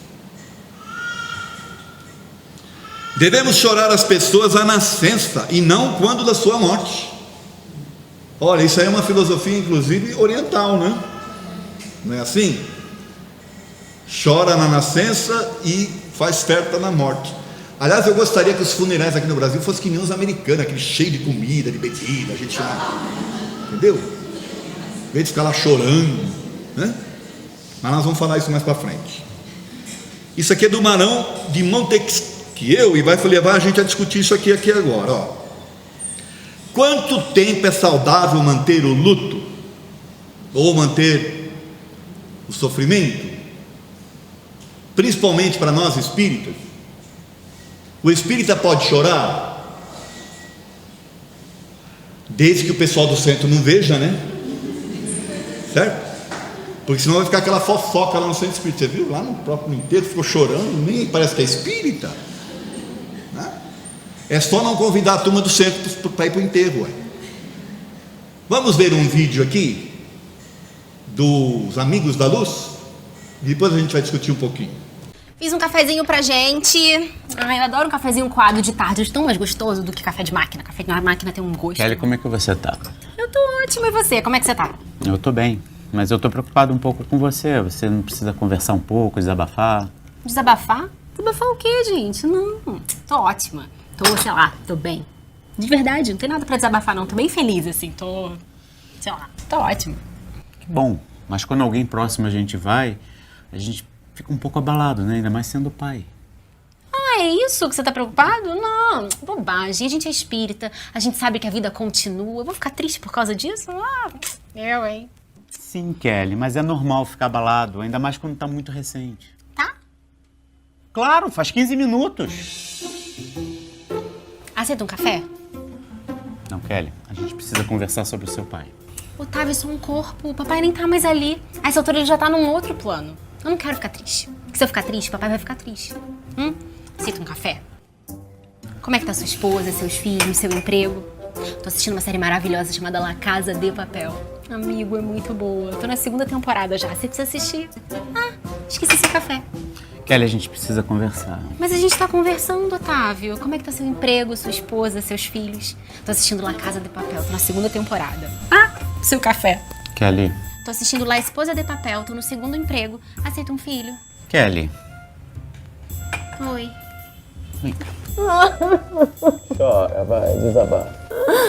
Devemos chorar as pessoas à nascença e não quando da sua morte. Olha, isso aí é uma filosofia inclusive oriental, não é assim? Chora na nascença e faz festa na morte. Aliás, eu gostaria que os funerais aqui no Brasil fossem que nem os americanos, aquele cheio de comida, de bebida, a gente chama, entendeu? Em vez de ficar lá chorando, Mas nós vamos falar isso mais para frente. Isso aqui é do Barão de Montesquieu e vai levar a gente a discutir isso aqui agora, ó. Quanto tempo é saudável manter o luto? Ou manter o sofrimento? Principalmente para nós espíritas. O espírita pode chorar? Desde que o pessoal do centro não veja, certo? Porque senão vai ficar aquela fofoca lá no centro espírita. Você viu? Lá no próprio inteiro ficou chorando, nem parece que é espírita. É só não convidar a turma do centro para ir para o enterro. Vamos ver um vídeo aqui dos Amigos da Luz e depois a gente vai discutir um pouquinho. Fiz um cafezinho pra gente. Ai, eu adoro um cafezinho coado de tarde. É tão mais gostoso do que café de máquina. Café de máquina tem um gosto. Kelly, como é que você tá? Eu tô ótima. E você? Como é que você tá? Eu tô bem, mas eu tô preocupado um pouco com você. Você não precisa conversar um pouco, desabafar? Desabafar? Desabafar o quê, gente? Não, tô ótima. Tô bem. De verdade, não tem nada pra desabafar não. Tô bem feliz, assim. Tô ótima. Que bom, mas quando alguém próximo a gente vai, a gente fica um pouco abalado, Ainda mais sendo pai. Ah, é isso que você tá preocupado? Não, bobagem. A gente é espírita, a gente sabe que a vida continua. Eu vou ficar triste por causa disso? Hein? Sim, Kelly, mas é normal ficar abalado, ainda mais quando tá muito recente. Tá? Claro, faz 15 minutos. Aceita um café? Não, Kelly, a gente precisa conversar sobre o seu pai. Otávio, é só um corpo. O papai nem tá mais ali. A essa altura ele já tá num outro plano. Eu não quero ficar triste. Porque se eu ficar triste, o papai vai ficar triste. Aceita um café? Como é que tá sua esposa, seus filhos, seu emprego? Tô assistindo uma série maravilhosa chamada La Casa de Papel. Amigo, é muito boa. Tô na 2ª temporada já. Você precisa assistir. Esqueci seu café. Kelly, a gente precisa conversar. Mas a gente tá conversando, Otávio. Como é que tá seu emprego, sua esposa, seus filhos? Tô assistindo La Casa de Papel. Tô na 2ª temporada. Seu café. Kelly. Tô assistindo La Esposa de Papel. Tô no 2º emprego. Aceita um filho? Kelly. Oi. Vem cá. Chora, vai, desabafa.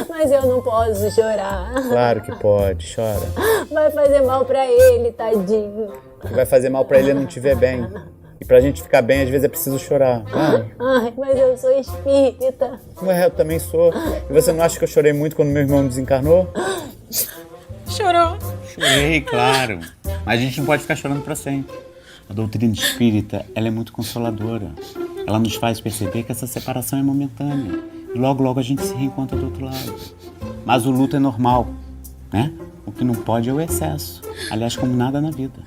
Mas eu não posso chorar. Claro que pode, chora. Vai fazer mal pra ele, tadinho. Vai fazer mal pra ele não te ver bem. E pra gente ficar bem, às vezes é preciso chorar. Vai. Ai, mas eu sou espírita. Ué, eu também sou. E você não acha que eu chorei muito quando meu irmão desencarnou? Chorou. Chorei, claro. Mas a gente não pode ficar chorando pra sempre. A doutrina espírita, ela é muito consoladora. Ela nos faz perceber que essa separação é momentânea. E logo, logo a gente se reencontra do outro lado. Mas o luto é normal, O que não pode é o excesso. Aliás, como nada na vida.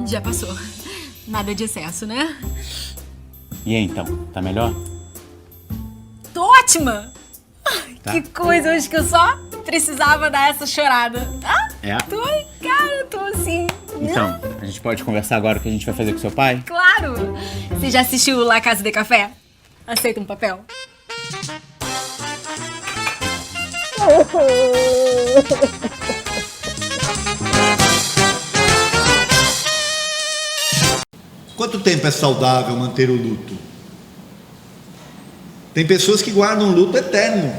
Já passou. Nada de excesso, né? E aí, então? Tá melhor? Tô ótima! Tá. Que coisa, acho que eu só precisava dar essa chorada. É? Tô assim. Então, a gente pode conversar agora o que a gente vai fazer com seu pai? Claro! Você já assistiu La Casa de Café? Aceita um papel? Quanto tempo é saudável manter o luto? Tem pessoas que guardam luto eterno.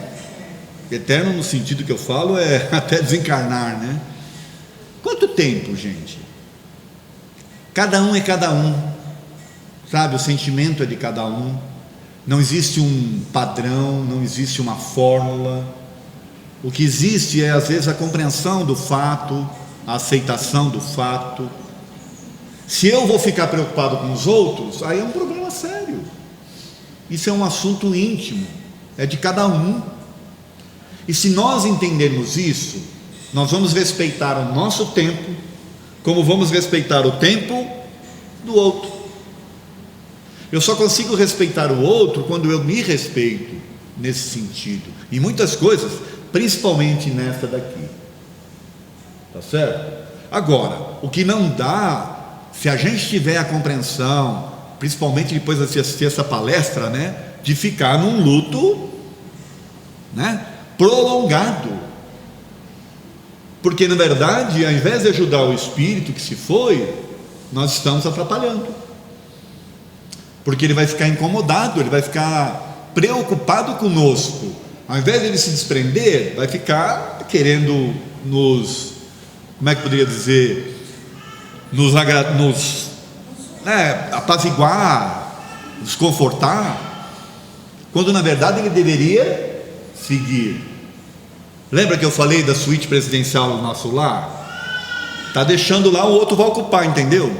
Eterno no sentido que eu falo é até desencarnar, Quanto tempo, gente? Cada um é cada um, o sentimento é de cada um. Não existe um padrão, não existe uma fórmula. O que existe é, às vezes, a compreensão do fato, a aceitação do fato. Se eu vou ficar preocupado com os outros, aí é um problema sério. Isso é um assunto íntimo, é de cada um. E se nós entendermos isso, nós vamos respeitar o nosso tempo, como vamos respeitar o tempo do outro. Eu só consigo respeitar o outro quando eu me respeito nesse sentido. E muitas coisas, principalmente nesta daqui. Tá certo? Agora, o que não dá, se a gente tiver a compreensão, principalmente depois de assistir essa palestra, né, de ficar num luto, né, prolongado. Porque na verdade, ao invés de ajudar o espírito que se foi, nós estamos atrapalhando. Porque ele vai ficar incomodado, ele vai ficar preocupado conosco. Ao invés de ele se desprender, vai ficar querendo nos, como é que poderia dizer, apaziguar, nos confortar, quando na verdade ele deveria seguir. Lembra que eu falei da suíte presidencial do nosso lar? Está deixando lá, o outro vai ocupar, entendeu?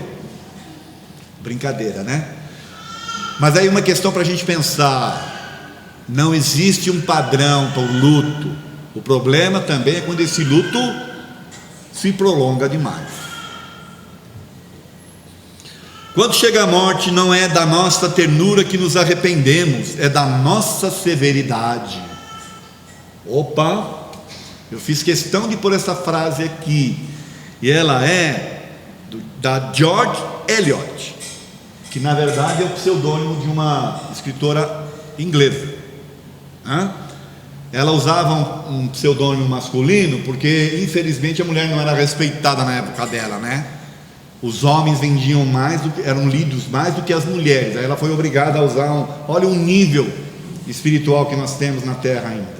Brincadeira, né? Mas aí uma questão para a gente pensar: não existe um padrão para o luto. O problema também é quando esse luto se prolonga demais. Quando chega a morte, não é da nossa ternura que nos arrependemos, é da nossa severidade. Opa, eu fiz questão de pôr essa frase aqui, e ela é da George Eliot, que na verdade é o pseudônimo de uma escritora inglesa. Ela usava um pseudônimo masculino porque infelizmente a mulher não era respeitada na época dela, né? Os homens vendiam mais, eram lidos mais do que as mulheres. Aí ela foi obrigada a usar olha o nível espiritual que nós temos na Terra ainda.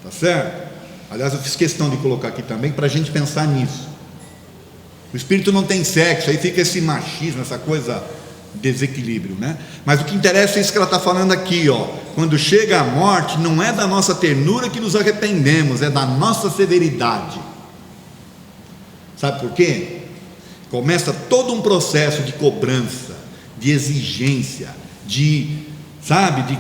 Tá certo? Aliás, eu fiz questão de colocar aqui também para a gente pensar nisso. O espírito não tem sexo, aí fica esse machismo, essa coisa, desequilíbrio, né? Mas o que interessa é isso que ela está falando aqui, ó. Quando chega a morte, não é da nossa ternura que nos arrependemos, é da nossa severidade. Sabe por quê? Começa todo um processo de cobrança, de exigência, de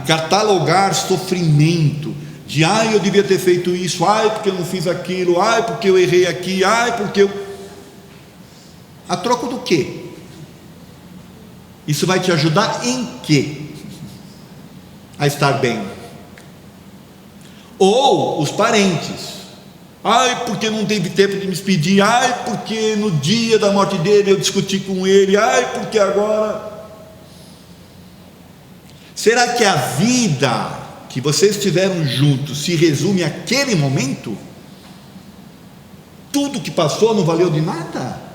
catalogar sofrimento, de eu devia ter feito isso, porque eu não fiz aquilo, porque eu errei aqui, porque eu... A troco do quê? Isso vai te ajudar em quê? A estar bem. Ou os parentes: porque não teve tempo de me despedir, porque no dia da morte dele eu discuti com ele, porque agora... Será que a vida que vocês tiveram juntos se resume àquele momento? Tudo que passou não valeu de nada?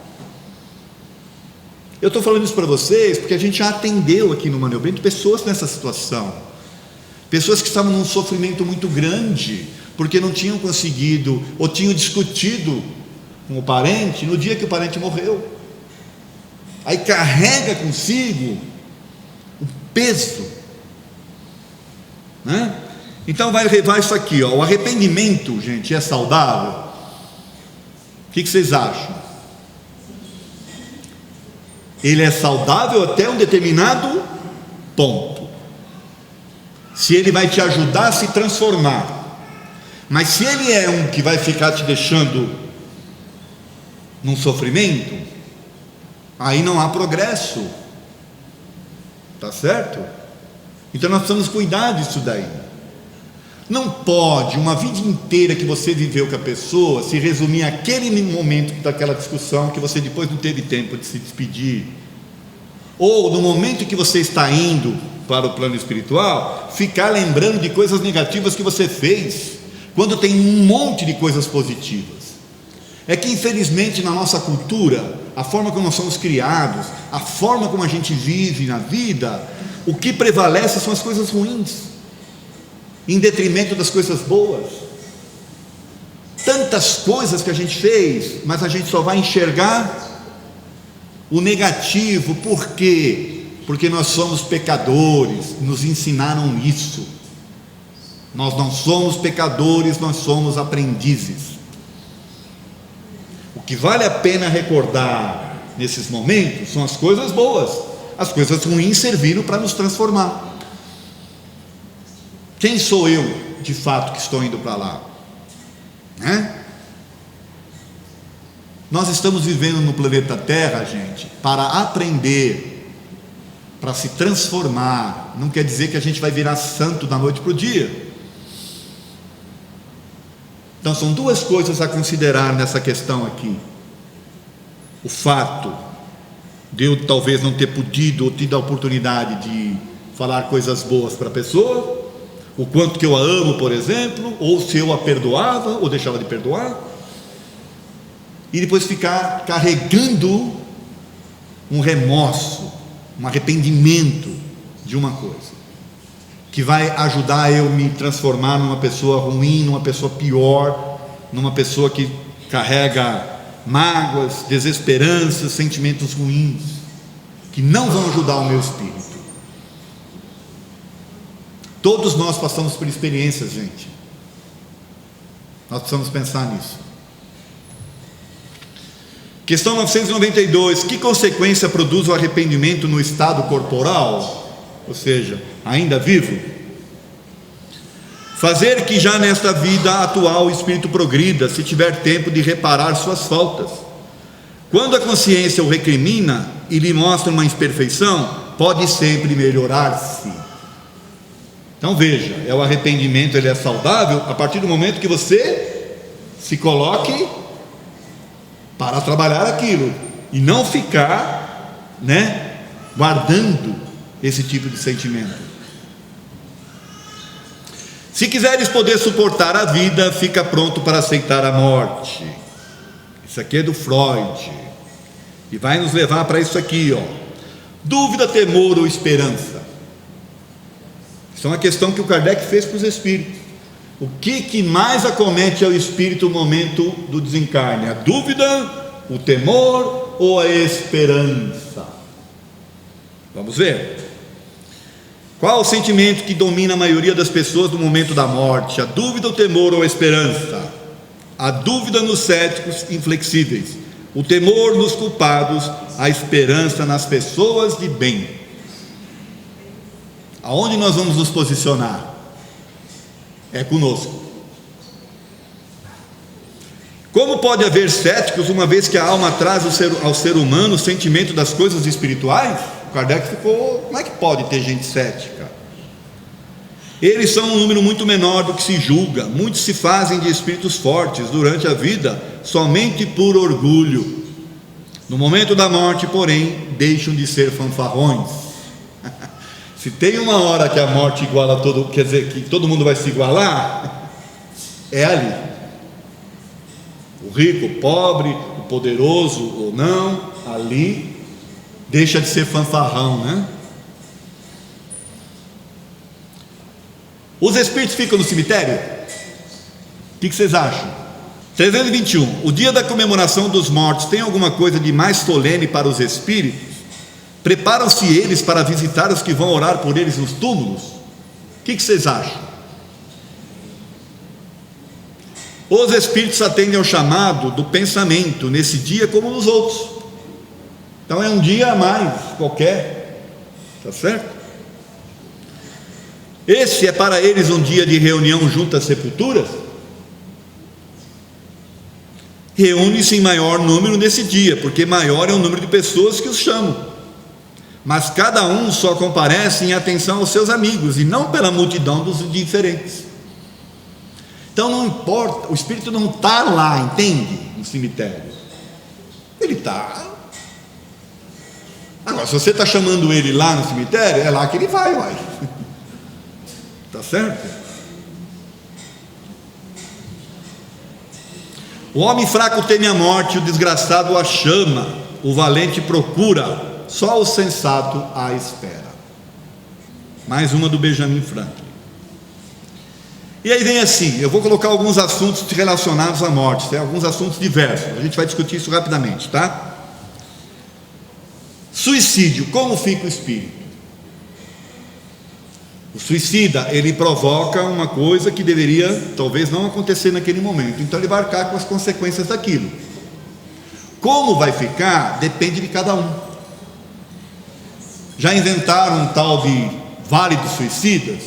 Eu estou falando isso para vocês porque a gente já atendeu aqui no Manuel Bento pessoas nessa situação, pessoas que estavam num sofrimento muito grande porque não tinham conseguido ou tinham discutido com o parente no dia que o parente morreu. Aí carrega consigo o peso, né? Então vai levar isso aqui, ó. O arrependimento, gente, é saudável? O que vocês acham? Ele é saudável até um determinado ponto. Se ele vai te ajudar a se transformar. Mas se ele é um que vai ficar te deixando num sofrimento, aí não há progresso. Tá certo? Então nós precisamos cuidar disso daí. Não pode uma vida inteira que você viveu com a pessoa se resumir àquele momento daquela discussão que você depois não teve tempo de se despedir, ou no momento que você está indo para o plano espiritual, ficar lembrando de coisas negativas que você fez, quando tem um monte de coisas positivas. É que infelizmente na nossa cultura, a forma como nós somos criados, a forma como a gente vive na vida, o que prevalece são as coisas ruins, em detrimento das coisas boas. Tantas coisas que a gente fez, mas a gente só vai enxergar o negativo. Por quê? Porque nós somos pecadores, nos ensinaram isso. Nós não somos pecadores, nós somos aprendizes. O que vale a pena recordar nesses momentos são as coisas boas. As coisas ruins serviram para nos transformar. Quem sou eu, de fato, que estou indo para lá? Né? Nós estamos vivendo no planeta Terra, gente, para aprender, para se transformar. Não quer dizer que a gente vai virar santo da noite para o dia. Então são duas coisas a considerar nessa questão aqui. O fato de eu talvez não ter podido ou tido a oportunidade de falar coisas boas para a pessoa, o quanto que eu a amo, por exemplo, ou se eu a perdoava ou deixava de perdoar, e depois ficar carregando um remorso, um arrependimento de uma coisa, que vai ajudar eu me transformar numa pessoa ruim, numa pessoa pior, numa pessoa que carrega mágoas, desesperanças, sentimentos ruins, que não vão ajudar o meu espírito. Todos nós passamos por experiências, gente. Nós precisamos pensar nisso. Questão 992. Que consequência produz o arrependimento no estado corporal? Ou seja, ainda vivo? Fazer que já nesta vida atual o espírito progrida, se tiver tempo de reparar suas faltas. Quando a consciência o recrimina e lhe mostra uma imperfeição, pode sempre melhorar-se. Então veja, o arrependimento, ele é saudável a partir do momento que você se coloque para trabalhar aquilo e não ficar, guardando esse tipo de sentimento. Se quiseres poder suportar a vida, fica pronto para aceitar a morte. Isso aqui é do Freud e vai nos levar para isso aqui, dúvida, temor ou esperança. Isso é uma questão que o Kardec fez para os espíritos. O que mais acomete ao espírito no momento do desencarne? A dúvida, o temor ou a esperança? Vamos ver. Qual o sentimento que domina a maioria das pessoas no momento da morte? A dúvida, o temor ou a esperança? A dúvida nos céticos inflexíveis, o temor nos culpados, a esperança nas pessoas de bem. Aonde nós vamos nos posicionar? É conosco. Como pode haver céticos, uma vez que a alma traz ao ser humano o sentimento das coisas espirituais? O Kardec ficou, como é que pode ter gente cética? Eles são um número muito menor do que se julga. Muitos se fazem de espíritos fortes durante a vida, somente por orgulho. No momento da morte, porém, deixam de ser fanfarrões. Se tem uma hora que a morte iguala todo, quer dizer que todo mundo vai se igualar, é ali. O rico, o pobre, o poderoso ou não, ali deixa de ser fanfarrão, Os espíritos ficam no cemitério? O que vocês acham? 321. O dia da comemoração dos mortos tem alguma coisa de mais solene para os espíritos? Preparam-se eles para visitar os que vão orar por eles nos túmulos? O que vocês acham? Os espíritos atendem ao chamado do pensamento nesse dia como nos outros. Então é um dia a mais qualquer, tá certo? Esse é para eles um dia de reunião junto às sepulturas? Reúne-se em maior número nesse dia, porque maior é o número de pessoas que os chamam. Mas cada um só comparece em atenção aos seus amigos e não pela multidão dos diferentes. Então não importa, o espírito não está lá, entende? No cemitério. Ele está. Agora, se você está chamando ele lá no cemitério, é lá que ele vai. Está certo? O homem fraco teme a morte, o desgraçado a chama, o valente procura, só o sensato à espera. Mais uma do Benjamin Franklin. E aí vem assim, eu vou colocar alguns assuntos relacionados à morte, alguns assuntos diversos, a gente vai discutir isso rapidamente, tá? Suicídio, como fica o espírito? O suicida, ele provoca uma coisa que deveria talvez não acontecer naquele momento, então ele vai arcar com as consequências daquilo. Como vai ficar, depende de cada um. Já inventaram um tal de Vale dos Suicidas?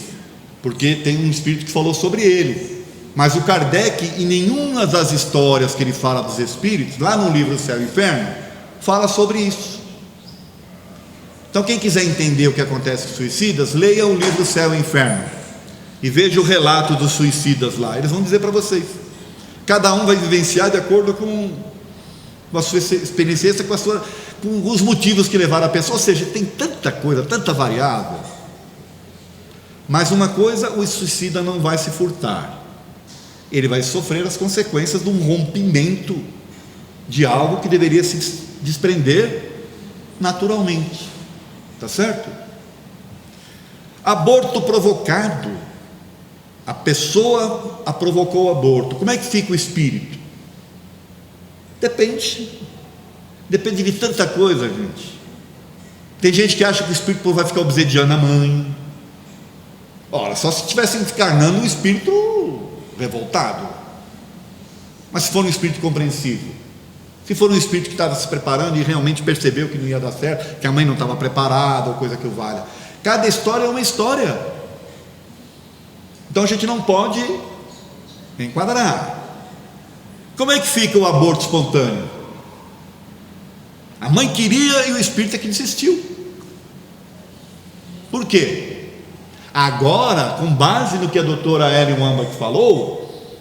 porque tem um espírito que falou sobre ele. Mas o Kardec, em nenhuma das histórias que ele fala dos espíritos, lá no livro Céu e Inferno, fala sobre isso. Então quem quiser entender o que acontece com os suicidas, leia o livro Céu e Inferno e veja o relato dos suicidas lá. Eles vão dizer para vocês. Cada um vai vivenciar de acordo com a sua experiência, com os motivos que levaram a pessoa. Ou seja, tem tanta coisa, tanta variável. Mas uma coisa, o suicida não vai se furtar. Ele vai sofrer as consequências de um rompimento de algo que deveria se desprender naturalmente. Tá certo? Aborto provocado. A pessoa provocou o aborto. Como é que fica o espírito? Depende de tanta coisa, gente. Tem gente que acha que o espírito vai ficar obsediando a mãe. Ora, só se estivesse encarnando um espírito revoltado. Mas se for um espírito compreensivo, se for um espírito que estava se preparando e realmente percebeu que não ia dar certo, que a mãe não estava preparada ou coisa que o valha. Cada história é uma história. Então a gente não pode enquadrar. Como é que fica o aborto espontâneo? A mãe queria e o espírito é que desistiu. Por quê? Agora, com base no que a doutora Ellen Wambach falou,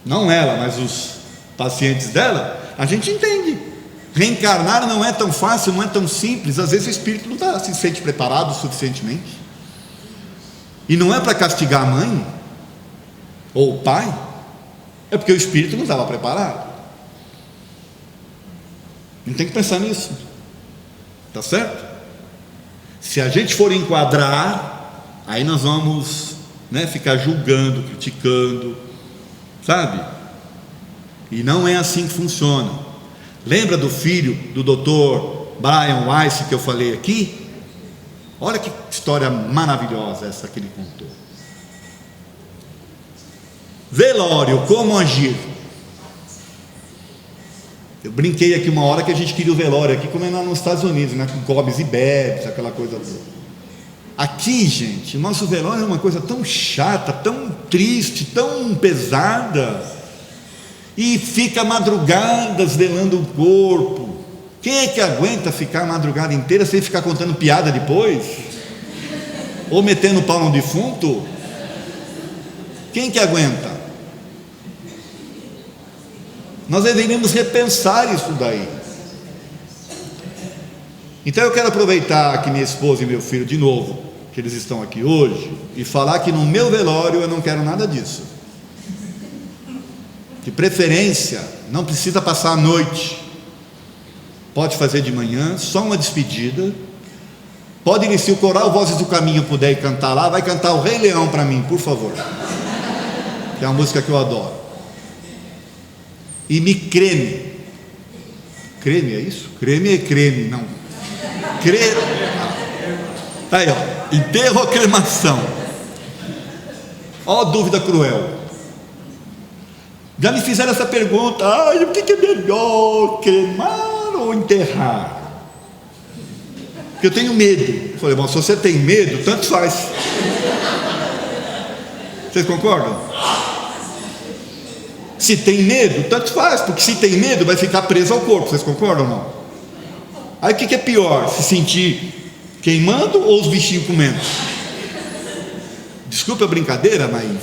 não ela, mas os pacientes dela, a gente entende. Reencarnar não é tão fácil, não é tão simples. Às vezes o espírito não se sente preparado suficientemente. E não é para castigar a mãe ou o pai, é porque o espírito não estava preparado. Não tem que pensar nisso. Tá certo? Se a gente for enquadrar, aí nós vamos, ficar julgando, criticando, sabe? E não é assim que funciona. Lembra do filho do Dr. Brian Weiss que eu falei aqui? Olha que história maravilhosa essa que ele contou. Velório, como agir? Eu brinquei aqui uma hora que a gente queria o velório aqui como é lá nos Estados Unidos, com gobes e bebes, aquela coisa toda. Aqui, gente, o nosso velório é uma coisa tão chata, tão triste, tão pesada, e fica madrugadas velando o corpo. Quem é que aguenta ficar a madrugada inteira sem ficar contando piada depois? Ou metendo o pau no defunto? Quem que aguenta? Nós deveríamos repensar isso daí. Então eu quero aproveitar que minha esposa e meu filho de novo, que eles estão aqui hoje, e falar que no meu velório eu não quero nada disso. De preferência, não precisa passar a noite. Pode fazer de manhã, só uma despedida. Pode ir, se o coral Vozes do Caminho puder ir cantar lá, vai cantar o Rei Leão para mim, por favor, que é uma música que eu adoro. E me creme. Creme é isso? Creme é creme, não. Tá aí, ó. Enterro ou cremação? Ó, dúvida cruel. Já me fizeram essa pergunta: o que é melhor, cremar ou enterrar? Porque eu tenho medo. Eu falei, bom, se você tem medo, tanto faz. Vocês concordam? Se tem medo, tanto faz, porque se tem medo, vai ficar preso ao corpo. Vocês concordam ou não? Aí o que é pior? Se sentir queimando ou os bichinhos comendo? Desculpa a brincadeira, mas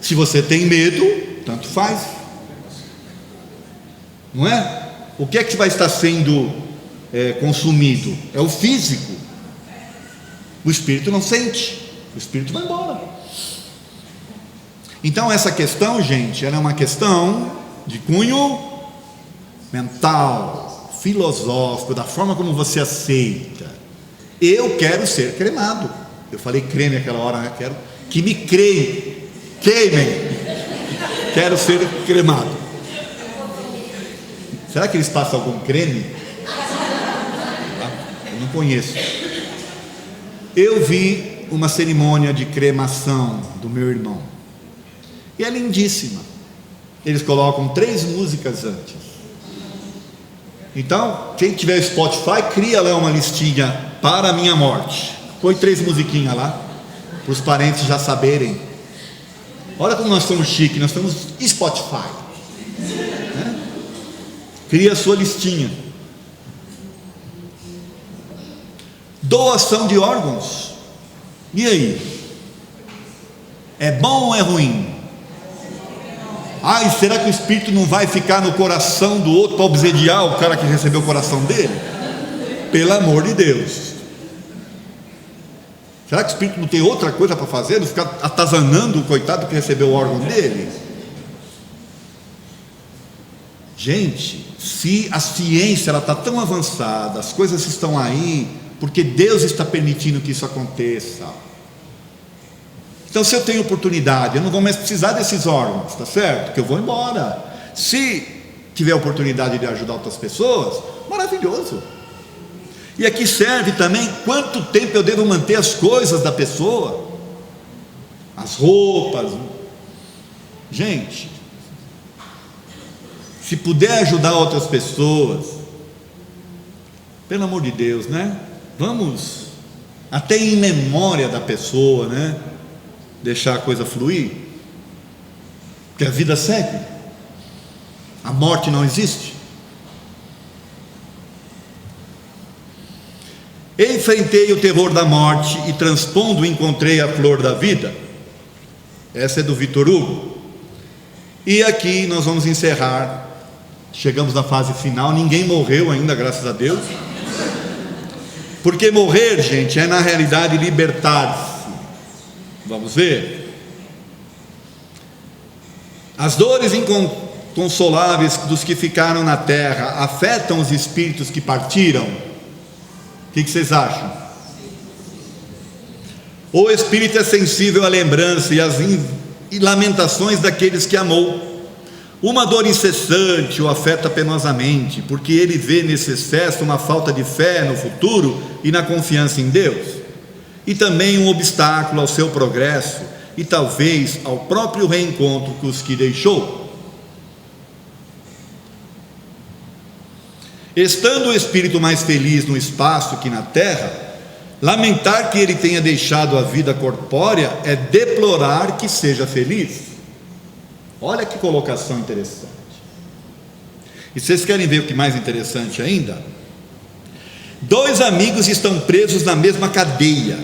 se você tem medo, tanto faz. Não é? O que é que vai estar sendo consumido? É o físico. O espírito não sente. O espírito vai embora. Então essa questão, gente, ela é uma questão de cunho mental, filosófico, da forma como você aceita. Eu quero ser cremado. Eu falei creme aquela hora, quero que me queimem. Quero ser cremado. Será que eles passam algum creme? Eu não conheço. Eu vi uma cerimônia de cremação do meu irmão, e é lindíssima. Eles colocam 3 músicas antes. Então, quem tiver Spotify, cria lá uma listinha para a minha morte. Põe 3 musiquinhas lá, para os parentes já saberem. Olha como nós somos chiques, nós temos Spotify. Né? Cria a sua listinha. Doação de órgãos. E aí? É bom ou é ruim? Ai, será que o Espírito não vai ficar no coração do outro para obsediar o cara que recebeu o coração dele? Pelo amor de Deus. Será que o Espírito não tem outra coisa para fazer? Não ficar atazanando o coitado que recebeu o órgão dele? Gente, se a ciência está tão avançada, as coisas estão aí, porque Deus está permitindo que isso aconteça. Então, se eu tenho oportunidade, eu não vou mais precisar desses órgãos, tá certo? Que eu vou embora. Se tiver oportunidade de ajudar outras pessoas, maravilhoso. E aqui serve também quanto tempo eu devo manter as coisas da pessoa, as roupas. Gente, se puder ajudar outras pessoas, pelo amor de Deus, né? Vamos até em memória da pessoa, né? Deixar a coisa fluir, porque a vida segue, a morte não existe. Enfrentei o terror da morte e transpondo encontrei a flor da vida. Essa é do Victor Hugo. E aqui nós vamos encerrar. Chegamos na fase final. Ninguém morreu ainda, graças a Deus. Porque morrer, gente, é na realidade libertar-se. Vamos ver. As dores inconsoláveis dos que ficaram na terra afetam os espíritos que partiram? O que vocês acham? O espírito é sensível à lembrança e às lamentações daqueles que amou. Uma dor incessante o afeta penosamente, porque ele vê nesse excesso uma falta de fé no futuro e na confiança em Deus, e também um obstáculo ao seu progresso e talvez ao próprio reencontro com os que deixou. Estando o espírito mais feliz no espaço que na terra, lamentar que ele tenha deixado a vida corpórea é deplorar que seja feliz. Olha que colocação interessante. E vocês querem ver o que mais interessante ainda? 2 amigos estão presos na mesma cadeia.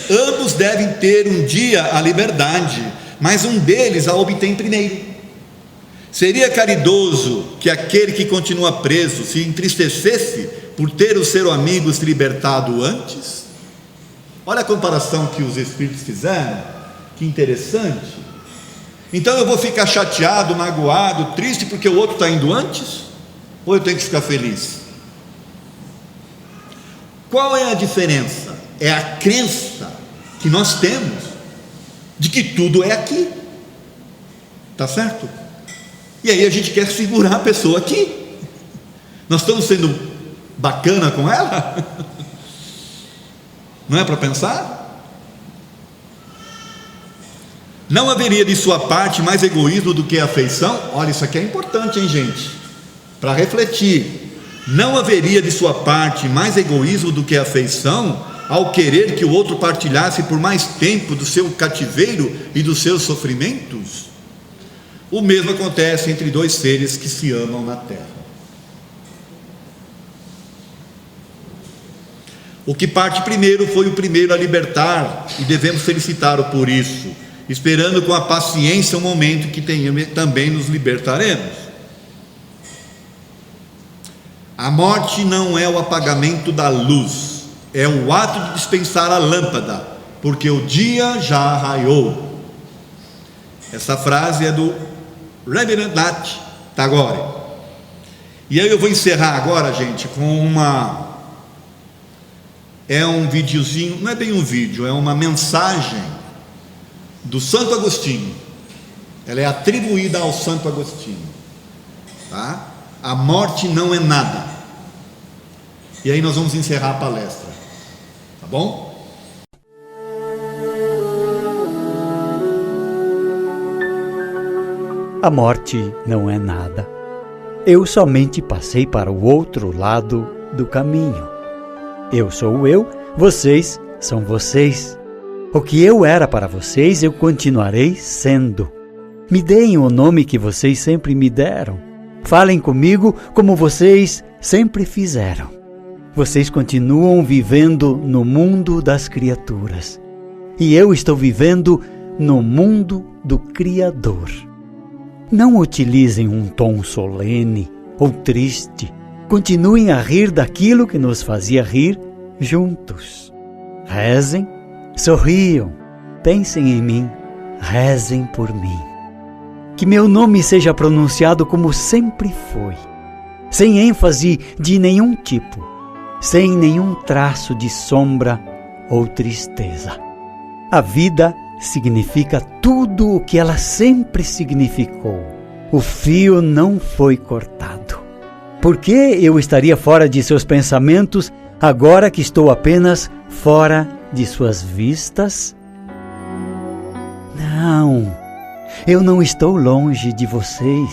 Ambos devem ter um dia a liberdade, mas um deles a obtém primeiro. Seria caridoso que aquele que continua preso se entristecesse por ter o seu amigo se libertado antes? Olha a comparação que os espíritos fizeram, que interessante. Então eu vou ficar chateado, magoado, triste porque o outro está indo antes? Ou eu tenho que ficar feliz? Qual é a diferença? É a crença que nós temos de que tudo é aqui, tá certo? E aí a gente quer segurar a pessoa aqui. Nós estamos sendo bacana com ela? Não é para pensar? Não haveria de sua parte mais egoísmo do que afeição? Olha, isso aqui é importante, hein, gente? Para refletir. Não haveria de sua parte mais egoísmo do que afeição ao querer que o outro partilhasse por mais tempo do seu cativeiro e dos seus sofrimentos? O mesmo acontece entre 2 seres que se amam na terra. O que parte primeiro foi o primeiro a libertar, e devemos felicitá-lo por isso, esperando com a paciência o momento que também nos libertaremos. A morte não é o apagamento da luz, é o ato de dispensar a lâmpada, porque o dia já raiou. Essa frase é do Rabindranath Tagore. E aí eu vou encerrar agora, gente, com um videozinho, não é bem um vídeo, é uma mensagem do Santo Agostinho. Ela é atribuída ao Santo Agostinho, tá? A morte não é nada. E aí nós vamos encerrar a palestra, tá bom? A morte não é nada. Eu somente passei para o outro lado do caminho. Eu sou eu, vocês são vocês. O que eu era para vocês, eu continuarei sendo. Me deem o nome que vocês sempre me deram. Falem comigo como vocês sempre fizeram. Vocês continuam vivendo no mundo das criaturas. E eu estou vivendo no mundo do Criador. Não utilizem um tom solene ou triste. Continuem a rir daquilo que nos fazia rir juntos. Rezem, sorriam, pensem em mim, rezem por mim. Que meu nome seja pronunciado como sempre foi, sem ênfase de nenhum tipo, sem nenhum traço de sombra ou tristeza. A vida significa tudo o que ela sempre significou. O fio não foi cortado. Por que eu estaria fora de seus pensamentos agora que estou apenas fora de suas vistas? Não, eu não estou longe de vocês.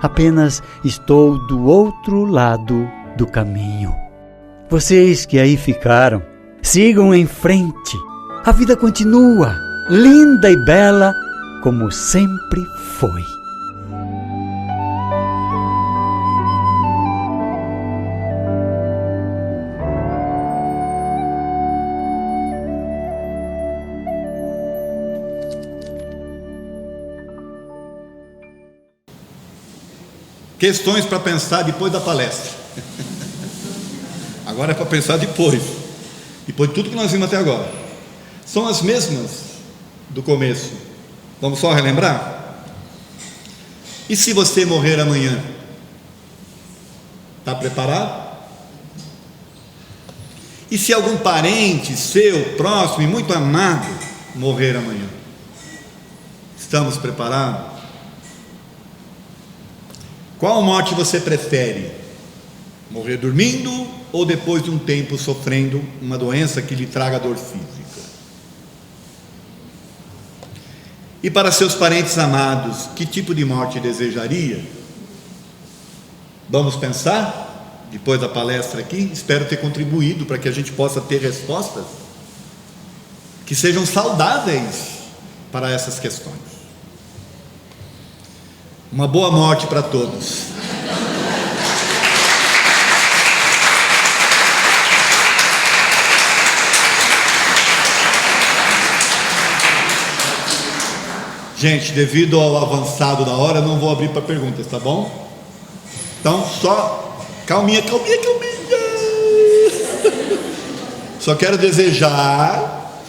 Apenas estou do outro lado do caminho. Vocês que aí ficaram, sigam em frente. A vida continua, linda e bela, como sempre foi. Questões para pensar depois da palestra. Agora é para pensar depois de tudo que nós vimos até agora. São as mesmas do começo. Vamos só relembrar? E se você morrer amanhã? Está preparado? E se algum parente seu, próximo e muito amado, morrer amanhã? Estamos preparados? Qual morte você prefere? Morrer dormindo ou depois de um tempo sofrendo uma doença que lhe traga dor física? E para seus parentes amados, que tipo de morte desejaria? Vamos pensar? Depois da palestra aqui, espero ter contribuído para que a gente possa ter respostas que sejam saudáveis para essas questões. Uma boa morte para todos. Gente, devido ao avançado da hora, não vou abrir para perguntas, tá bom? Então, só calminha. Só quero desejar,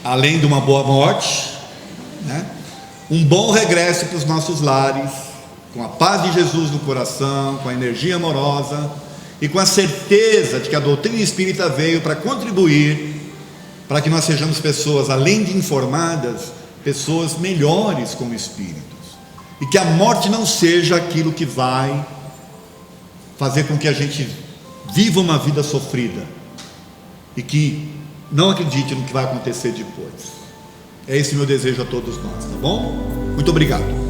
além de uma boa morte, né, um bom regresso para os nossos lares, com a paz de Jesus no coração, com a energia amorosa e com a certeza de que a doutrina espírita veio para contribuir para que nós sejamos pessoas, além de informadas, pessoas melhores como espíritos, e que a morte não seja aquilo que vai fazer com que a gente viva uma vida sofrida e que não acredite no que vai acontecer depois. É esse meu desejo a todos nós, tá bom? Muito obrigado.